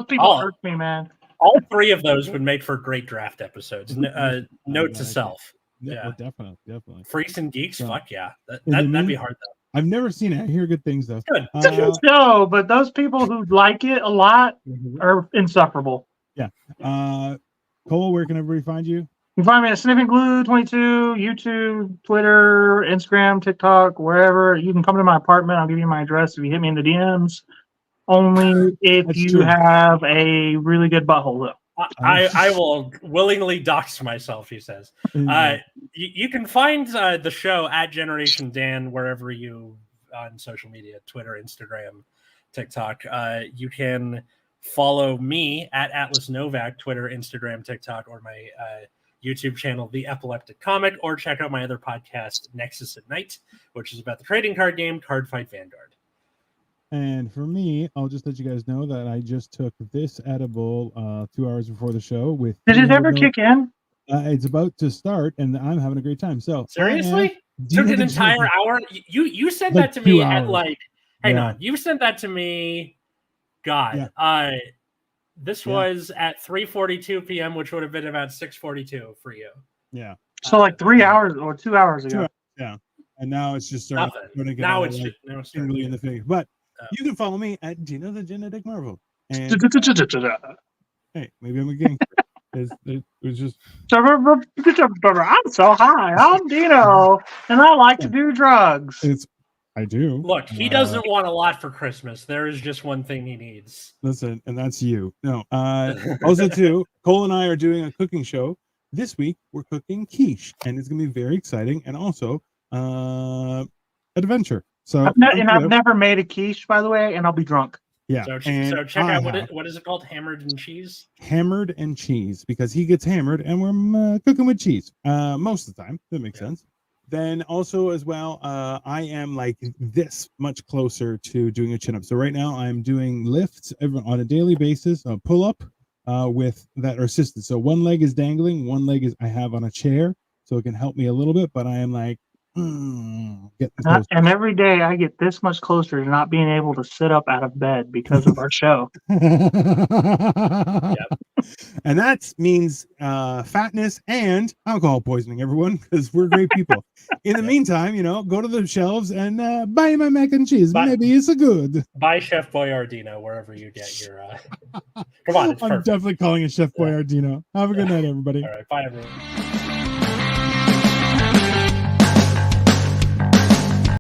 people hurt me, man. All three of those would make for great draft episodes. Note to self. Yeah, definitely. Freaks and Geeks, fuck yeah. That'd be hard though. I've never seen it. I hear good things though. Good. It's a good show, but those people who like it a lot are insufferable. Yeah. Cole, where can everybody find you? You can find me at Sniffing Glue 22, YouTube, Twitter, Instagram, TikTok, wherever. You can come to my apartment. I'll give you my address if you hit me in the DMs. Only if you have a really good butthole, though. I will willingly dox myself, he says. You can find the show at Generation Dan wherever you on social media, Twitter, Instagram, TikTok. You can follow me at Atlas Novak, Twitter, Instagram, TikTok, or my YouTube channel, The Epileptic Comic, or check out my other podcast, Nexus at Night, which is about the trading card game Card Fight Vanguard. And for me, I'll just let you guys know that I just took this edible 2 hours before the show. Did it ever kick in? It's about to start, and I'm having a great time. So seriously, took an entire hour. You sent that to me at like. Hang on, you sent that to me. God, this was at 3:42 p.m., which would have been about 6:42 for you. Yeah. So like 3 hours or 2 hours ago. Yeah. And now it's just starting to get now it's tingly in the face. But you can follow me at Gino the Genetic Marvel. And hey, maybe I'm a gangster. It was just. I'm so high. I'm Dino, and I like to do drugs. I do. Look, he doesn't want a lot for Christmas. There is just one thing he needs. Listen, and that's you. No. Also, too, Cole and I are doing a cooking show. This week, we're cooking quiche, and it's going to be very exciting and also adventure. So, I've never made a quiche, by the way, and I'll be drunk. Yeah. So check out what is it called? Hammered and cheese? Hammered and cheese, because he gets hammered and we're cooking with cheese most of the time. That makes sense. Then also as well, I am like this much closer to doing a chin-up. So right now I'm doing lifts on a daily basis, pull-up with that are assisted. So one leg is dangling, one leg is I have on a chair. so it can help me a little bit. But I am like getting close. And every day I get this much closer to not being able to sit up out of bed because of our show. And that means fatness and alcohol poisoning, everyone, because we're great people. In the meantime, go to the shelves and buy my mac and cheese. Maybe it's a good. Buy Chef Boyardee wherever you get your. Come on, it's I'm perfect. definitely calling it Chef Boyardee. Have a good night, everybody. All right, bye everyone.